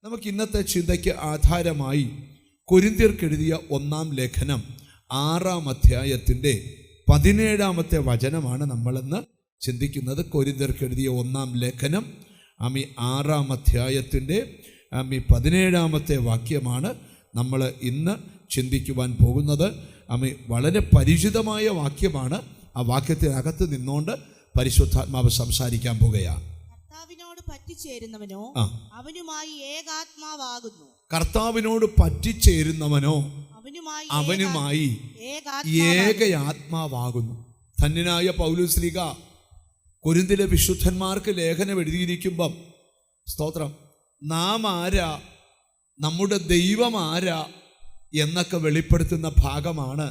നമുക്ക് ഇന്നത്തെ ചിന്തയ്ക്ക് ആധാരമായി കൊരിന്ത്യർക്കെഴുതിയ 1-ാം ലേഖനം 6-ാം അധ്യായത്തിൻ്റെ 17-ാമത്തെ വചനമാണ് നമ്മളിന്ന് ചിന്തിക്കുന്നത്. കൊരിന്ത്യർക്കെഴുതിയ 1-ാം ലേഖനം 6-ാം അധ്യായത്തിൻ്റെ 17-ാമത്തെ വാക്യമാണ് നമ്മൾ ഇന്ന് ചിന്തിക്കുവാൻ പോകുന്നത്. വളരെ പരിചിതമായ വാക്യമാണ്. ആ വാക്യത്തിനകത്ത് നിന്നുകൊണ്ട് പരിശുദ്ധാത്മാവ് സംസാരിക്കാൻ പോകുകയാണ്. കർത്താവിനോട് പറ്റിച്ചേരുന്നവനോ അവനുമായി ഏകാത്മാവാകുന്നു. കർത്താവിനോട് പറ്റിച്ചേരുന്നവനോ അവനുമായി ഏകയാത്മാവാകുന്നു. ധന്യനായ പൗലോസ്ലീഹ കൊരിന്തിലെ വിശുദ്ധന്മാർക്ക് ലേഖനം എഴുതിയിരിക്കുമ്പം സ്തോത്രം, നാം ആരാ, നമ്മുടെ ദൈവം ആരാ എന്നൊക്കെ വെളിപ്പെടുത്തുന്ന ഭാഗമാണ്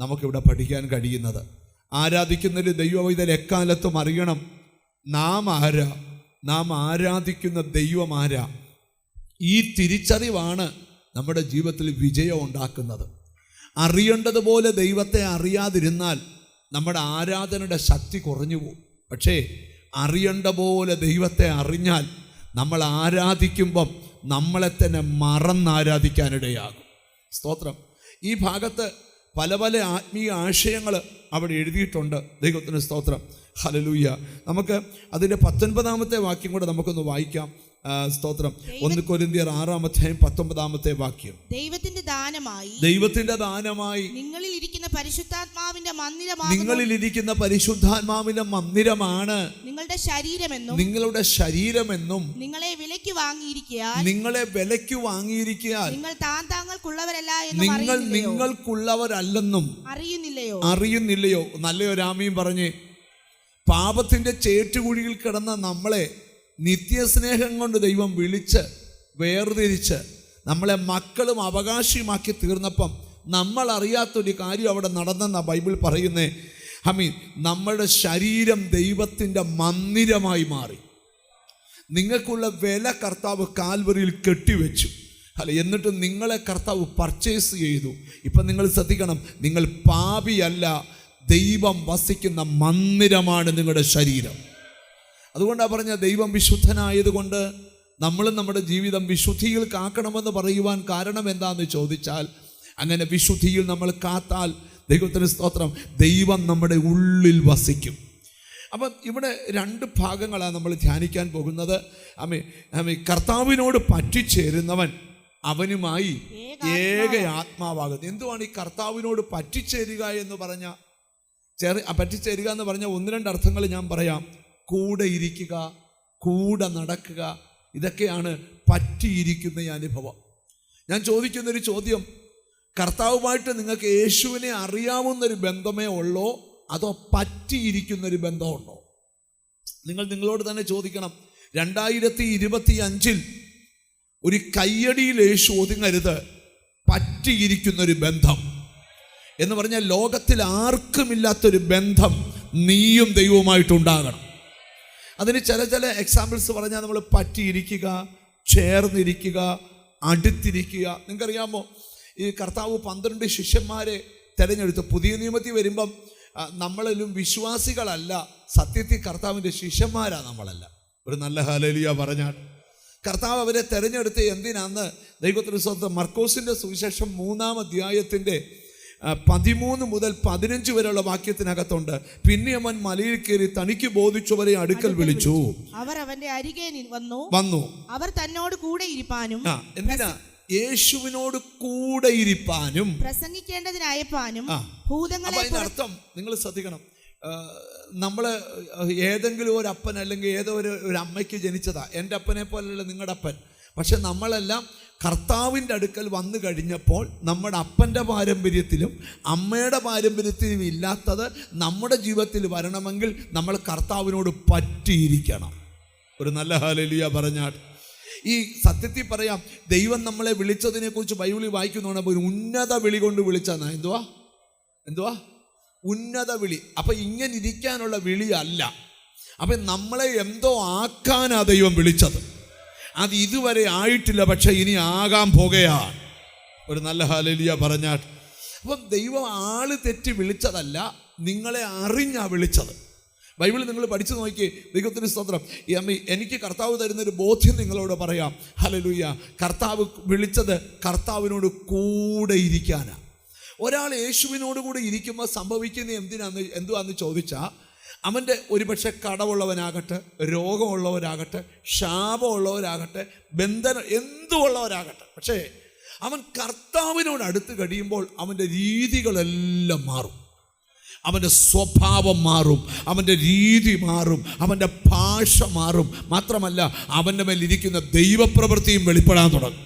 നമുക്കിവിടെ പഠിക്കാൻ കഴിയുന്നത്. ആരാധിക്കുന്നൊരു ദൈവവൈതൽ എക്കാലത്തും അറിയണം നാം ആരാ, നാം ആരാധിക്കുന്ന ദൈവം ആരാ. ഈ തിരിച്ചറിവാണ് നമ്മുടെ ജീവിതത്തിൽ വിജയം ഉണ്ടാക്കുന്നത്. അറിയേണ്ടതുപോലെ ദൈവത്തെ അറിയാതിരുന്നാൽ നമ്മുടെ ആരാധനയുടെ ശക്തി കുറഞ്ഞു പോകും. പക്ഷേ അറിയേണ്ട പോലെ ദൈവത്തെ അറിഞ്ഞാൽ നമ്മൾ ആരാധിക്കുമ്പം നമ്മളെ തന്നെ മറന്നാരാധിക്കാനിടയാകും. സ്തോത്രം. ഈ ഭാഗത്ത് പല പല ആത്മീയ ആശയങ്ങൾ അവിടെ എഴുതിയിട്ടുണ്ട്. ദൈവത്തിന് സ്തോത്രം, ഹല്ലേലൂയ. നമുക്ക് അതിൻ്റെ 19-ാമത്തെ വാക്യം കൂടെ നമുക്കൊന്ന് വായിക്കാം. സ്തോത്രം. 1 കൊരിന്ത്യർ 6-ാം അധ്യായം 19-ാമത്തെ വാക്യം. ദൈവത്തിന്റെ ദാനമായി നിങ്ങളിൽ ഇരിക്കുന്ന പരിശുദ്ധാത്മാവിന്റെ മന്ദിരമാണ് നിങ്ങളുടെ ശരീരമെന്നും നിങ്ങളെ വിലയ്ക്ക് വാങ്ങിയിരിക്കാൻ നിങ്ങൾ നിങ്ങൾക്കുള്ളവരല്ലെന്നും അറിയുന്നില്ലയോ? നല്ലൊരു ആമീൻ പറഞ്ഞേ. പാപത്തിന്റെ ചേറ്റുകുഴിയിൽ കിടന്ന നമ്മളെ നിത്യസ്നേഹം കൊണ്ട് ദൈവം വിളിച്ച് വേർതിരിച്ച് നമ്മളെ മക്കളും അവകാശിയുമാക്കി തീർന്നപ്പം നമ്മൾ അറിയാത്തൊരു കാര്യം അവിടെ നടന്നെന്നാണ് ബൈബിൾ പറയുന്നേ. നമ്മളുടെ ശരീരം ദൈവത്തിൻ്റെ മന്ദിരമായി മാറി. നിങ്ങൾക്കുള്ള വില കർത്താവ് കാൽവറിയിൽ കെട്ടിവെച്ചു. എന്നിട്ട് നിങ്ങളെ കർത്താവ് പർച്ചേസ് ചെയ്തു. ഇപ്പം നിങ്ങൾ ശ്രദ്ധിക്കണം, നിങ്ങൾ പാപിയല്ല, ദൈവം വസിക്കുന്ന മന്ദിരമാണ് നിങ്ങളുടെ ശരീരം. അതുകൊണ്ടാണ് പറഞ്ഞ ദൈവം വിശുദ്ധനായതുകൊണ്ട് നമ്മളും നമ്മുടെ ജീവിതം വിശുദ്ധിയിൽ കാക്കണമെന്ന് പറയുവാൻ കാരണം എന്താണെന്ന് ചോദിച്ചാൽ, അങ്ങനെ വിശുദ്ധിയിൽ നമ്മൾ കാത്താൽ ദൈവത്തിന് സ്തോത്രം, ദൈവം നമ്മുടെ ഉള്ളിൽ വസിക്കും. അപ്പം ഇവിടെ 2 ഭാഗങ്ങളാണ് നമ്മൾ ധ്യാനിക്കാൻ പോകുന്നത്. കർത്താവിനോട് പറ്റിച്ചേരുന്നവൻ അവനുമായി ഏകയാത്മാവാകുന്നു. എന്തുവാണ് ഈ കർത്താവിനോട് പറ്റിച്ചേരുക എന്ന് പറഞ്ഞാൽ? പറ്റിച്ചേരുക എന്ന് പറഞ്ഞാൽ 1-2 അർത്ഥങ്ങൾ ഞാൻ പറയാം. കൂടെ ഇരിക്കുക, കൂടെ നടക്കുക, ഇതൊക്കെയാണ് പറ്റിയിരിക്കുന്ന അനുഭവം. ഞാൻ ചോദിക്കുന്നൊരു ചോദ്യം, കർത്താവുമായിട്ട് നിങ്ങൾക്ക് യേശുവിനെ അറിയാവുന്നൊരു ബന്ധമേ ഉള്ളോ അതോ പറ്റിയിരിക്കുന്നൊരു ബന്ധമുണ്ടോ? നിങ്ങളോട് തന്നെ ചോദിക്കണം. 2025 ഒരു കയ്യടിയിൽ യേശു ഒതുങ്ങരുത്. പറ്റിയിരിക്കുന്നൊരു ബന്ധം എന്ന് പറഞ്ഞാൽ ലോകത്തിൽ ആർക്കുമില്ലാത്തൊരു ബന്ധം നീയും ദൈവവുമായിട്ടുണ്ടാകണം. അതിന് ചില എക്സാമ്പിൾസ് പറഞ്ഞാൽ നമ്മൾ പറ്റിയിരിക്കുക, ചേർന്നിരിക്കുക, അടുത്തിരിക്കുക. നിങ്ങൾക്കറിയാമോ, ഈ കർത്താവ് 12 ശിഷ്യന്മാരെ തിരഞ്ഞെടുത്തു. പുതിയ നിയമത്തിൽ വരുമ്പം നമ്മളെല്ലാം വിശ്വാസികളല്ല, സത്യത്തിൽ കർത്താവിൻ്റെ ശിഷ്യന്മാരാണ് നമ്മളല്ല. ഒരു നല്ല ഹല്ലേലൂയ പറഞ്ഞാൽ കർത്താവ് അവരെ തിരഞ്ഞെടുത്ത് എന്തിനാന്ന് ദൈവത്തിന് സ്വന്തം മർക്കോസിൻ്റെ സുവിശേഷം 3-ാം അധ്യായത്തിൻ്റെ 13 മുതൽ 15 വരെയുള്ള വാക്യത്തിനകത്തുണ്ട്. പിന്നെ അവൻ മലയിൽ കയറി തനിക്ക് ബോധിച്ചവരെ അടുക്കൽ വിളിച്ചു. അവർ അവന്റെ അരികെ വന്നു. അവർ തന്നോട് കൂടെ ഇരിപ്പാനും, എന്തിനാ? യേശുവിനോട് കൂടെ ഇരിപ്പാനും പ്രസംഗിക്കേണ്ടതിനയപ്പാനും ഭൂതങ്ങളെ. അതിനർത്ഥം നിങ്ങൾ ശ്രദ്ധിക്കണം, നമ്മൾ ഏതെങ്കിലും ഒരു അപ്പൻ അല്ലെങ്കിൽ ഏതോ ഒരു അമ്മയ്ക്ക് ജനിച്ചതാ. എൻ്റെ അപ്പനെ പോലെയല്ല നിങ്ങളുടെ അപ്പൻ. പക്ഷെ നമ്മളെല്ലാം കർത്താവിൻ്റെ അടുക്കൽ വന്നു കഴിഞ്ഞപ്പോൾ നമ്മുടെ അപ്പൻ്റെ പാരമ്പര്യത്തിലും അമ്മയുടെ പാരമ്പര്യത്തിലും ഇല്ലാത്തത് നമ്മുടെ ജീവിതത്തിൽ വരണമെങ്കിൽ നമ്മൾ കർത്താവിനോട് പറ്റിയിരിക്കണം. ഒരു നല്ല ഹല്ലേലൂയ പറഞ്ഞാൽ ഈ സത്യത്തിൽ പറയാം, ദൈവം നമ്മളെ വിളിച്ചതിനെ കുറിച്ച് ബൈബിളിൽ വായിക്കുന്നതാണ്. ഒരു ഉന്നത വിളി കൊണ്ട് വിളിച്ചാൽ എന്തുവാ ഉന്നത വിളി. അപ്പം ഇങ്ങനെ ഇരിക്കാനുള്ള വിളിയല്ല. അപ്പം നമ്മളെ എന്തോ ആക്കാനാ ദൈവം വിളിച്ചത്. അത് ഇതുവരെ ആയിട്ടില്ല, പക്ഷെ ഇനി ആകാൻ പോകുകയാണ്. ഒരു നല്ല ഹല്ലേലൂയ പറഞ്ഞാൽ. അപ്പം ദൈവം ആള് തെറ്റി വിളിച്ചതല്ല, നിങ്ങളെ അറിഞ്ഞാ വിളിച്ചത്. ബൈബിൾ നിങ്ങൾ പഠിച്ചു നോക്കി. ദൈവത്തിന് സ്തോത്രം. ഈ അമ്മ എനിക്ക് കർത്താവ് തരുന്നൊരു ബോധ്യം നിങ്ങളോട് പറയാം. ഹല്ലേലൂയ. കർത്താവ് വിളിച്ചത് കർത്താവിനോട് കൂടെ ഇരിക്കാനാണ്. ഒരാൾ യേശുവിനോട് കൂടെ ഇരിക്കുമ്പോൾ സംഭവിക്കുന്നത് എന്തുവാന്ന് ചോദിച്ചാൽ, അവൻ്റെ ഒരുപക്ഷെ കടവുള്ളവനാകട്ടെ, രോഗമുള്ളവരാകട്ടെ, ശാപമുള്ളവരാകട്ടെ, ബന്ധനം എന്തുമുള്ളവരാകട്ടെ, പക്ഷേ അവൻ കർത്താവിനോട് അടുത്ത് കഴിയുമ്പോൾ അവൻ്റെ രീതികളെല്ലാം മാറും, അവൻ്റെ സ്വഭാവം മാറും, അവൻ്റെ രീതി മാറും, അവൻ്റെ ഭാഷ മാറും. മാത്രമല്ല അവൻ്റെ മേലിരിക്കുന്ന ദൈവപ്രവൃത്തിയും വെളിപ്പെടാൻ തുടങ്ങും.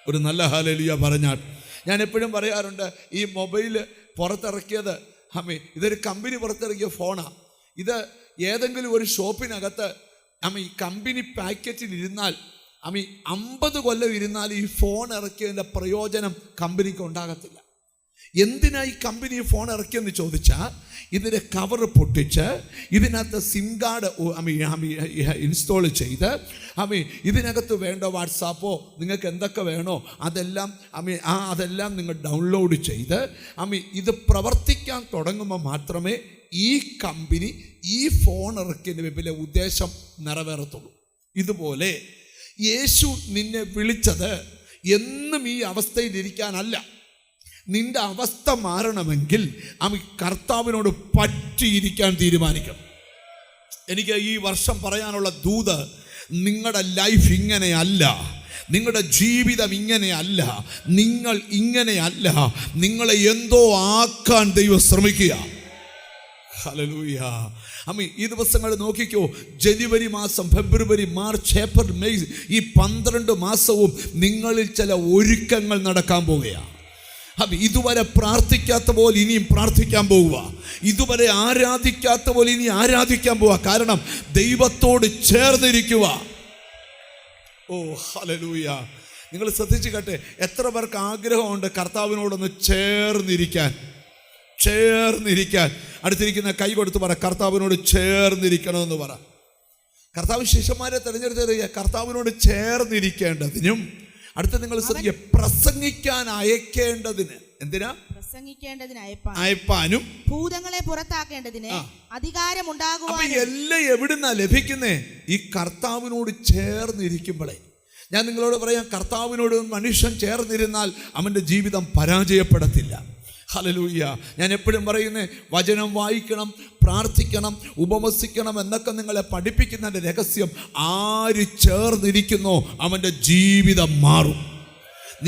ഒരു നല്ല ഹല്ലേലൂയ പറഞ്ഞാൽ. ഞാൻ എപ്പോഴും പറയാറുണ്ട്, ഈ മൊബൈൽ പുറത്തിറക്കിയത് ഇതൊരു കമ്പനി പുറത്തിറക്കിയ ഫോണാണ്. ഇത് ഏതെങ്കിലും ഒരു ഷോപ്പിനകത്ത് ഈ കമ്പനി പാക്കറ്റിൽ ഇരുന്നാൽ 50 കൊല്ലം ഇരുന്നാൽ ഈ ഫോൺ ഇറക്കിയതിൻ്റെ പ്രയോജനം കമ്പനിക്ക് ഉണ്ടാകത്തില്ല. എന്തിനാ ഈ കമ്പനി ഫോൺ ഇറക്കിയെന്ന് ചോദിച്ചാൽ, ഇതിൻ്റെ കവർ പൊട്ടിച്ച് ഇതിനകത്ത് സിം കാർഡ് ഇൻസ്റ്റാൾ ചെയ്ത് ഇതിനകത്ത് വേണ്ട വാട്സാപ്പോ നിങ്ങൾക്ക് എന്തൊക്കെ വേണോ അതെല്ലാം അതെല്ലാം നിങ്ങൾ ഡൗൺലോഡ് ചെയ്ത് ഇത് പ്രവർത്തിക്കാൻ തുടങ്ങുമ്പോൾ മാത്രമേ ഈ കമ്പനി ഈ ഫോൺ ഇറക്കിയതിൻ്റെ പിന്നിലെ ഉദ്ദേശം നിറവേറത്തുള്ളൂ. ഇതുപോലെ യേശു നിന്നെ വിളിച്ചത് എന്നും ഈ അവസ്ഥയിലിരിക്കാനല്ല. നിന്റെ അവസ്ഥ മാറണമെങ്കിൽ കർത്താവിനോട് പറ്റിയിരിക്കാൻ തീരുമാനിക്കണം. എനിക്ക് ഈ വർഷം പറയാനുള്ള ദൂത്, നിങ്ങളുടെ ലൈഫ് ഇങ്ങനെയല്ല, നിങ്ങളുടെ ജീവിതം ഇങ്ങനെയല്ല, നിങ്ങൾ ഇങ്ങനെയല്ല, നിങ്ങളെ എന്തോ ആക്കാൻ ദൈവം ശ്രമിക്കുക. ഹല്ലേലൂയ. ഈ ദിവസങ്ങൾ നോക്കിക്കോ. ജനുവരി മാസം, ഫെബ്രുവരി, മാർച്ച്, ഏപ്രിൽ, മെയ്, ഈ 12 മാസവും നിങ്ങളിൽ ചില ഒരുക്കങ്ങൾ നടക്കാൻ പോവുകയാണ്. ഇതുവരെ പ്രാർത്ഥിക്കാത്ത പോലെ ഇനിയും പ്രാർത്ഥിക്കാൻ പോവുക, ഇതുവരെ ആരാധിക്കാത്ത പോലെ ഇനി ആരാധിക്കാൻ പോവുക. കാരണം ദൈവത്തോട് ചേർന്നിരിക്കുക. ഓ ഹല്ലേലൂയ. നിങ്ങൾ ശ്രദ്ധിച്ചു കേട്ടെ, എത്ര പേർക്ക് ആഗ്രഹമുണ്ട് കർത്താവിനോടൊന്ന് ചേർന്നിരിക്കാൻ? അടുത്തിരിക്കുന്ന കൈ കൊടുത്ത് പറ, കർത്താവിനോട് ചേർന്നിരിക്കണമെന്ന് പറ. കർത്താവ് ശിഷ്യന്മാരെ തിരഞ്ഞെടുത്തറിയ കർത്താവിനോട് ചേർന്നിരിക്കേണ്ടതിനും, അടുത്ത നിങ്ങൾ ശ്രദ്ധിക്കുക, പ്രസംഗിക്കാൻ അയക്കേണ്ടതിന്. എന്തിനാ? പ്രസംഗിക്കേണ്ടതിന് അയപ്പാനും ഭൂതങ്ങളെ പുറത്താക്കേണ്ടതിന് അധികാരമുണ്ടാകുവാൻ. എല്ലാം എവിടുന്നാ ലഭിക്കുന്നേ? ഈ കർത്താവിനോട് ചേർന്നിരിക്കുമ്പോഴേ. ഞാൻ നിങ്ങളോട് പറയാം, കർത്താവിനോട് മനുഷ്യൻ ചേർന്നിരുന്നാൽ അവൻ്റെ ജീവിതം പരാജയപ്പെടത്തില്ല. ഹല്ലേലൂയ. ഞാൻ എപ്പോഴും പറയുന്നത്, വചനം വായിക്കണം, പ്രാർത്ഥിക്കണം, ഉപവസിക്കണം എന്നൊക്കെ നിങ്ങളെ പഠിപ്പിക്കുന്നതിൻ്റെ രഹസ്യം, ആര് ചേർന്നിരിക്കുന്നോ അവൻ്റെ ജീവിതം മാറും.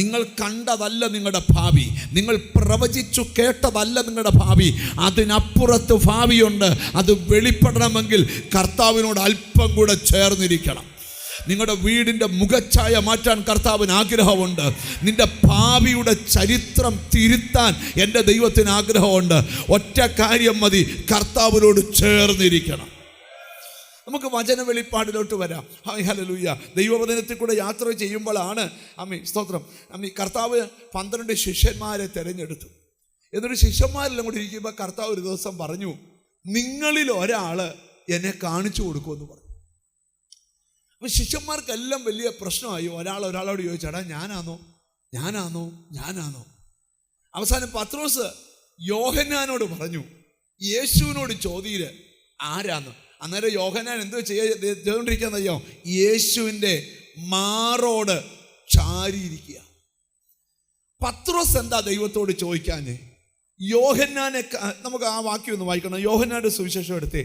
നിങ്ങൾ കണ്ടതല്ല നിങ്ങളുടെ ഭാവി, നിങ്ങൾ പ്രവചിച്ചു കേട്ടതല്ല നിങ്ങളുടെ ഭാവി, അതിനപ്പുറത്ത് ഭാവിയുണ്ട്. അത് വെളിപ്പെടണമെങ്കിൽ കർത്താവിനോട് അല്പം കൂടെ ചേർന്നിരിക്കണം. നിങ്ങളുടെ വീടിൻ്റെ മുഖച്ഛായ മാറ്റാൻ കർത്താവിന് ആഗ്രഹമുണ്ട്. നിന്റെ ഭാവിയുടെ ചരിത്രം തിരുത്താൻ എൻ്റെ ദൈവത്തിന് ആഗ്രഹമുണ്ട്. ഒറ്റ കാര്യം മതി, കർത്താവിനോട് ചേർന്നിരിക്കണം. നമുക്ക് വചന വെളിപ്പാടിലോട്ട് വരാം. ഹല്ലേലൂയ. ദൈവവചനത്തിൽ കൂടെ യാത്ര ചെയ്യുമ്പോഴാണ് സ്തോത്രം കർത്താവ് 12 ശിഷ്യന്മാരെ തിരഞ്ഞെടുത്തു. എന്നിട്ട് ശിഷ്യന്മാരെല്ലാം കൂടി ഇരിക്കുമ്പോൾ കർത്താവ് ഒരു ദിവസം പറഞ്ഞു, നിങ്ങളിൽ ഒരാൾ എന്നെ കാണിച്ചു കൊടുക്കുമെന്ന് പറഞ്ഞു. അപ്പം ശിഷ്യന്മാർക്കെല്ലാം വലിയ പ്രശ്നമായി. ഒരാളോട് ചോദിച്ചാടാ, ഞാനാണോ? അവസാനം പത്രോസ് യോഹന്നാനോട് പറഞ്ഞു, യേശുവിനോട് ചോദ്യയില് ആരാന്ന്. അന്നേരം യോഹന്നാൻ എന്തോ ചെയ്തുകൊണ്ടിരിക്കുകയെന്നറിയോ? യേശുവിൻ്റെ മാറോട് ചാരിയിരിക്കുക. പത്രോസ് എന്താ ദൈവത്തോട് ചോദിക്കാഞ്ഞ്? യോഹന്നാനെ നമുക്ക് ആ വാക്യം ഒന്ന് വായിക്കണം. യോഹന്നാന്റെ സുവിശേഷം എടുത്തേ,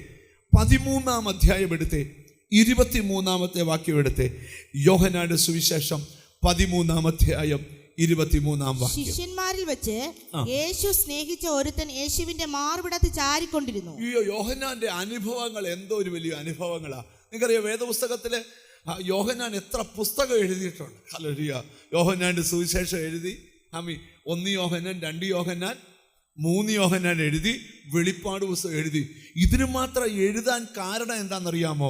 13-ാം അധ്യായം എടുത്തേ, 23-ാമത്തെ വാക്യം എടുത്തേ. യോഹന്നാന്റെ സുവിശേഷം 13-ാം അധ്യായം 23-ാം വാക്യം. ശിഷ്യന്മാരിൽ വെച്ച് യേശു സ്നേഹിച്ച ഒരുത്തൻ യേശുവിന്റെ മാർവിടത്ത് ചാരിക്കൊണ്ടിരുന്നു. യോഹന്നാന്റെ അനുഭവങ്ങൾ എന്തോ ഒരു വലിയ അനുഭവങ്ങളാ. നിങ്ങൾക്കറിയാം, വേദപുസ്തകത്തില് യോഹന്നാൻ എത്ര പുസ്തകം എഴുതിയിട്ടുണ്ട്. ഹല്ലേലൂയ. യോഹന്നാന്റെ സുവിശേഷം എഴുതി, 1 യോഹന്നാൻ, 2 യോഹന്നാൻ, 3 യോഹന്നാൻ എഴുതി, വെളിപ്പാട് പുസ്തകം എഴുതി. ഇതിന് മാത്രം എഴുതാൻ കാരണം എന്താണെന്നറിയാമോ?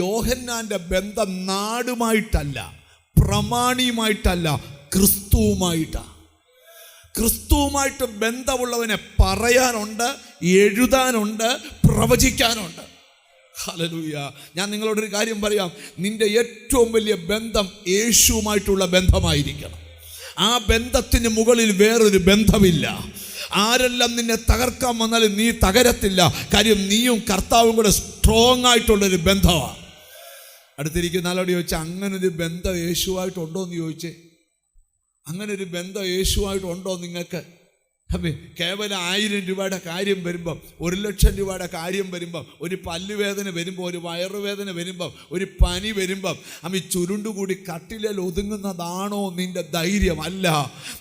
യോഹന്നാന്റെ ബന്ധം നാടുമായിട്ടല്ല, പ്രമാണിയുമായിട്ടല്ല, ക്രിസ്തുവുമായിട്ടാണ്. ക്രിസ്തുവുമായിട്ട് ബന്ധമുള്ളവനെ പറയാനുണ്ട്, എഴുതാനുണ്ട്, പ്രവചിക്കാനുണ്ട്. ഹല്ലേലൂയ. ഞാൻ നിങ്ങളോടൊരു കാര്യം പറയാം, നിന്റെ ഏറ്റവും വലിയ ബന്ധം യേശുവുമായിട്ടുള്ള ബന്ധമായിരിക്കണം. ആ ബന്ധത്തിന് മുകളിൽ വേറൊരു ബന്ധമില്ല. ആരെല്ലാം നിന്നെ തകർക്കാൻ വന്നാലും നീ തകരത്തില്ല. കാര്യം നീയും കർത്താവും കൂടെ സ്ട്രോങ് ആയിട്ടുള്ളൊരു ബന്ധമാണ്. അടുത്തിരിക്കുന്ന ആളോട് ചോദിച്ചാൽ അങ്ങനൊരു ബന്ധം യേശുവായിട്ടുണ്ടോ എന്ന് ചോദിച്ചേ. അങ്ങനെ ഒരു ബന്ധം യേശുവായിട്ടുണ്ടോ നിങ്ങൾക്ക്? കേവലം 1000 രൂപയുടെ കാര്യം വരുമ്പം, 1,00,000 രൂപയുടെ കാര്യം വരുമ്പം, ഒരു പല്ലുവേദന വരുമ്പോൾ, ഒരു വയറുവേദന വരുമ്പം, ഒരു പനി വരുമ്പം ചുരുണ്ടുകൂടി കട്ടിലിൽ ഒതുങ്ങുന്നതാണോ നിന്റെ ധൈര്യം? അല്ല,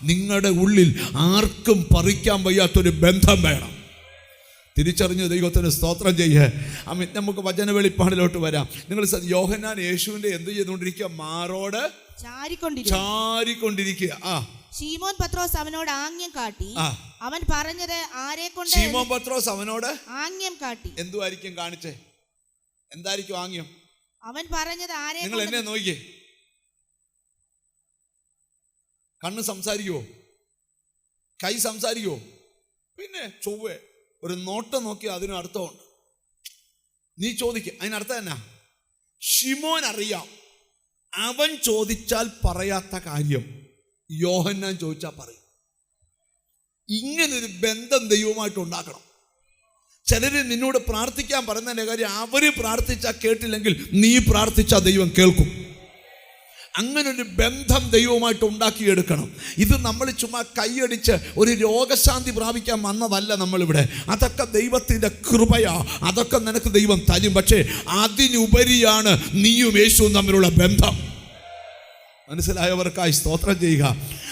നിങ്ങളുടെ ഉള്ളിൽ ആർക്കും പറിക്കാൻ വയ്യാത്തൊരു ബന്ധം വേണം. തിരിച്ചറിഞ്ഞ് ദൈവത്തിന് സ്തോത്രം ചെയ്യേ. നമുക്ക് വചന വെളിപ്പാടിലോട്ട് വരാം. നിങ്ങൾ യോഹന്നാൻ യേശുവിൻ്റെ എന്ത് ചെയ്തുകൊണ്ടിരിക്കുക? മാറോട് ചാരിക്കൊണ്ടിരിക്കുക. ശീമോൻ പത്രോസ് അവനോട് ആംഗ്യം കാട്ടി. അവൻ പറഞ്ഞത് ആരെ കൊണ്ട്? ശീമോൻ പത്രോസ് അവനോട് ആംഗ്യം കാട്ടി. എന്തുവായിരിക്കും കാണിച്ചേ? എന്തായിരിക്കും ആംഗ്യം? അവൻ പറഞ്ഞത് ആരെ? നിങ്ങൾ എന്നെ നോക്കിയേ. കണ്ണ് സംസാരിക്കുവോ? കൈ സംസാരിക്കുവോ? പിന്നെ ചൊവ്വേ ഒരു നോട്ടം നോക്കിയാൽ അതിന് അർത്ഥമുണ്ട്. നീ ചോദിക്കുക, അതിനർത്ഥം എന്നാ? ശിമോൻ അറിയാം, അവൻ ചോദിച്ചാൽ പറയാത്ത കാര്യം യോഹന്നാൻ ചോദിച്ചാൽ പറയും. ഇങ്ങനൊരു ബന്ധം ദൈവമായിട്ട് ഉണ്ടാക്കണം. ചിലര് നിന്നോട് പ്രാർത്ഥിക്കാൻ പറയുന്നതിൻ്റെ കാര്യം അവര് പ്രാർത്ഥിച്ചാൽ കേട്ടില്ലെങ്കിൽ നീ പ്രാർത്ഥിച്ചാൽ ദൈവം കേൾക്കും. അങ്ങനൊരു ബന്ധം ദൈവമായിട്ട് ഉണ്ടാക്കിയെടുക്കണം. ഇത് നമ്മൾ ചുമ്മാ കൈയടിച്ച് ഒരു രോഗശാന്തി പ്രാപിക്കാൻ വന്നതല്ല നമ്മളിവിടെ. അതൊക്കെ ദൈവത്തിൻ്റെ കൃപയാ, അതൊക്കെ നിനക്ക് ദൈവം തരും. പക്ഷേ അതിനുപരിയാണ് നീയും യേശുവും തമ്മിലുള്ള ബന്ധം. മനസ്സിലായവർക്കായി സ്തോത്രം ചെയ്യുക.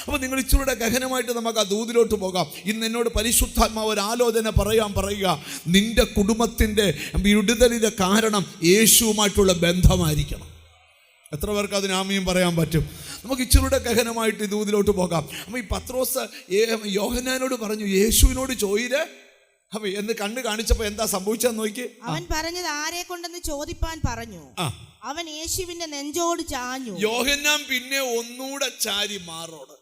അപ്പോൾ നിങ്ങൾ ഇച്ചിരൂടെ ഗഹനമായിട്ട് നമുക്ക് ആ ദൂതിലോട്ട് പോകാം. ഇന്ന് എന്നോട് പരിശുദ്ധാത്മാവ് ഒരു ആലോചന പറയുക, നിന്റെ കുടുംബത്തിൻ്റെ വിടുതലിൻ്റെ കാരണം യേശുവുമായിട്ടുള്ള ബന്ധമായിരിക്കണം. എത്ര പേർക്ക് അതിന് ആമയും പറയാൻ പറ്റും? നമുക്ക് ഇച്ചിരൂടെ ഗഹനമായിട്ട് ഈ ദൂതിലോട്ട് പോകാം. അപ്പോൾ ഈ പത്രോസ് യോഹന്നാനോട് പറഞ്ഞു, യേശുവിനോട് ചോദിര് എന്ന് കണ്ണ് കാണിച്ചപ്പോൾ എന്താ സംഭവിച്ചെന്ന് നോക്കി. അവൻ പറഞ്ഞത് ആരെ കൊണ്ടെന്ന് ചോദിപ്പാൻ പറഞ്ഞു. അവൻ യേശുവിന്റെ നെഞ്ചോട് ചാഞ്ഞു. യോഹന്നാൻ പിന്നെ ഒന്നുകൂടെ ചാരി മാറോട്,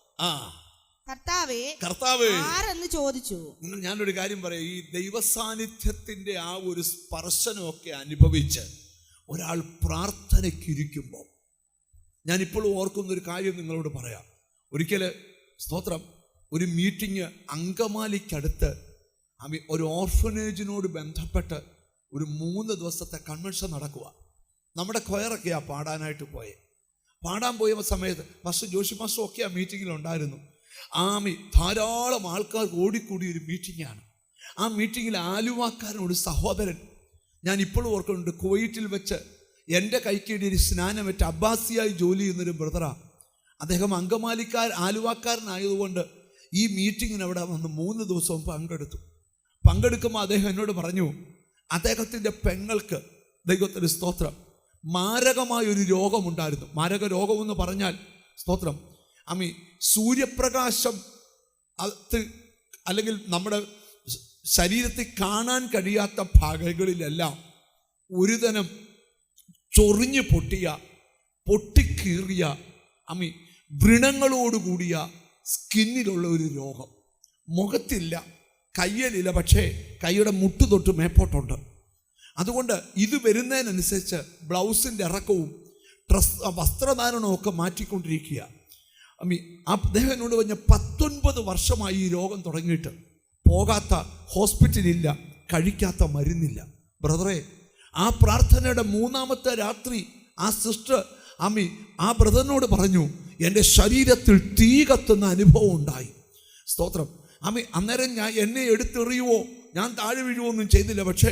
കർത്താവേ ആരെന്ന് ചോദിച്ചു. ഞാനൊരു കാര്യം പറയാം. ഈ ദൈവസാന്നിധ്യത്തിന്റെ ആ ഒരു സ്പർശനമൊക്കെ അനുഭവിച്ച് ഒരാൾ പ്രാർത്ഥനയ്ക്കിരിക്കുമ്പോൾ ഞാനിപ്പോഴും ഓർക്കുന്നൊരു കാര്യം നിങ്ങളോട് പറയാം. ഒരിക്കൽ സ്തോത്രം ഒരു മീറ്റിംഗ് അങ്കമാലിക്കടുത്ത് ഒരു ഓർഫനേജിനോട് ബന്ധപ്പെട്ട് ഒരു 3 ദിവസത്തെ കൺവെൻഷൻ നടക്കുക. നമ്മുടെ കൊയറൊക്കെയാ പാടാനായിട്ട് പാടാൻ പോയ സമയത്ത് പാസ്റ്റർ ജോഷി മാസ്റ്റർ ഒക്കെ ആ മീറ്റിങ്ങിലുണ്ടായിരുന്നു. ധാരാളം ആൾക്കാർ ഓടിക്കൂടി ഒരു മീറ്റിംഗാണ്. ആ മീറ്റിങ്ങിൽ ആലുവാക്കാരനൊരു സഹോദരൻ, ഞാൻ ഇപ്പോഴും ഓർക്കുന്നുണ്ട്, കുവൈറ്റിൽ വെച്ച് എൻ്റെ കൈക്കീടി ഒരു സ്നാനമേറ്റ അബ്ബാസിയായി ജോലി ചെയ്യുന്നൊരു ബ്രദറാണ്. അദ്ദേഹം ആലുവാക്കാരനായതുകൊണ്ട് ഈ മീറ്റിങ്ങിന് അവിടെ വന്ന് 3 ദിവസവും പങ്കെടുക്കുമ്പോൾ അദ്ദേഹം എന്നോട് പറഞ്ഞു, അദ്ദേഹത്തിൻ്റെ പെങ്ങൾക്ക്, ദൈവത്തിൻ്റെ സ്തോത്രം, മാരകമായൊരു രോഗമുണ്ടായിരുന്നു. മാരക രോഗമെന്ന് പറഞ്ഞാൽ സ്തോത്രം സൂര്യപ്രകാശം അല്ലെങ്കിൽ നമ്മുടെ ശരീരത്തിൽ കാണാൻ കഴിയാത്ത ഭാഗങ്ങളിലെല്ലാം ഒരുതരം ചൊറിഞ്ഞു പൊട്ടിക്കീറിയ വ്രണങ്ങളോടുകൂടിയ സ്കിന്നിലുള്ള ഒരു രോഗം. മുഖത്തില്ല, കയ്യലില്ല, പക്ഷേ കൈയുടെ മുട്ട് തൊട്ട് മേപ്പോട്ടുണ്ട്. അതുകൊണ്ട് ഇത് വരുന്നതിനനുസരിച്ച് ബ്ലൗസിൻ്റെ ഇറക്കവും വസ്ത്രധാരണവും ഒക്കെ മാറ്റിക്കൊണ്ടിരിക്കുക. അദ്ദേഹം എന്നോട് പറഞ്ഞ 19 വർഷമായി ഈ രോഗം തുടങ്ങിയിട്ട് പോകാത്ത ഹോസ്പിറ്റലില്ല, കഴിക്കാത്ത മരുന്നില്ല. ബ്രദറെ, ആ പ്രാർത്ഥനയുടെ 3-ാമത്തെ രാത്രി ആ സിസ്റ്റർ ആ ബ്രദറിനോട് പറഞ്ഞു, എൻ്റെ ശരീരത്തിൽ തീ കത്തുന്ന അനുഭവം ഉണ്ടായി. സ്തോത്രം. അന്നേരം എന്നെ എടുത്തെറിയുവോ, ഞാൻ താഴെ വീഴുവോ ഒന്നും ചെയ്തില്ല. പക്ഷേ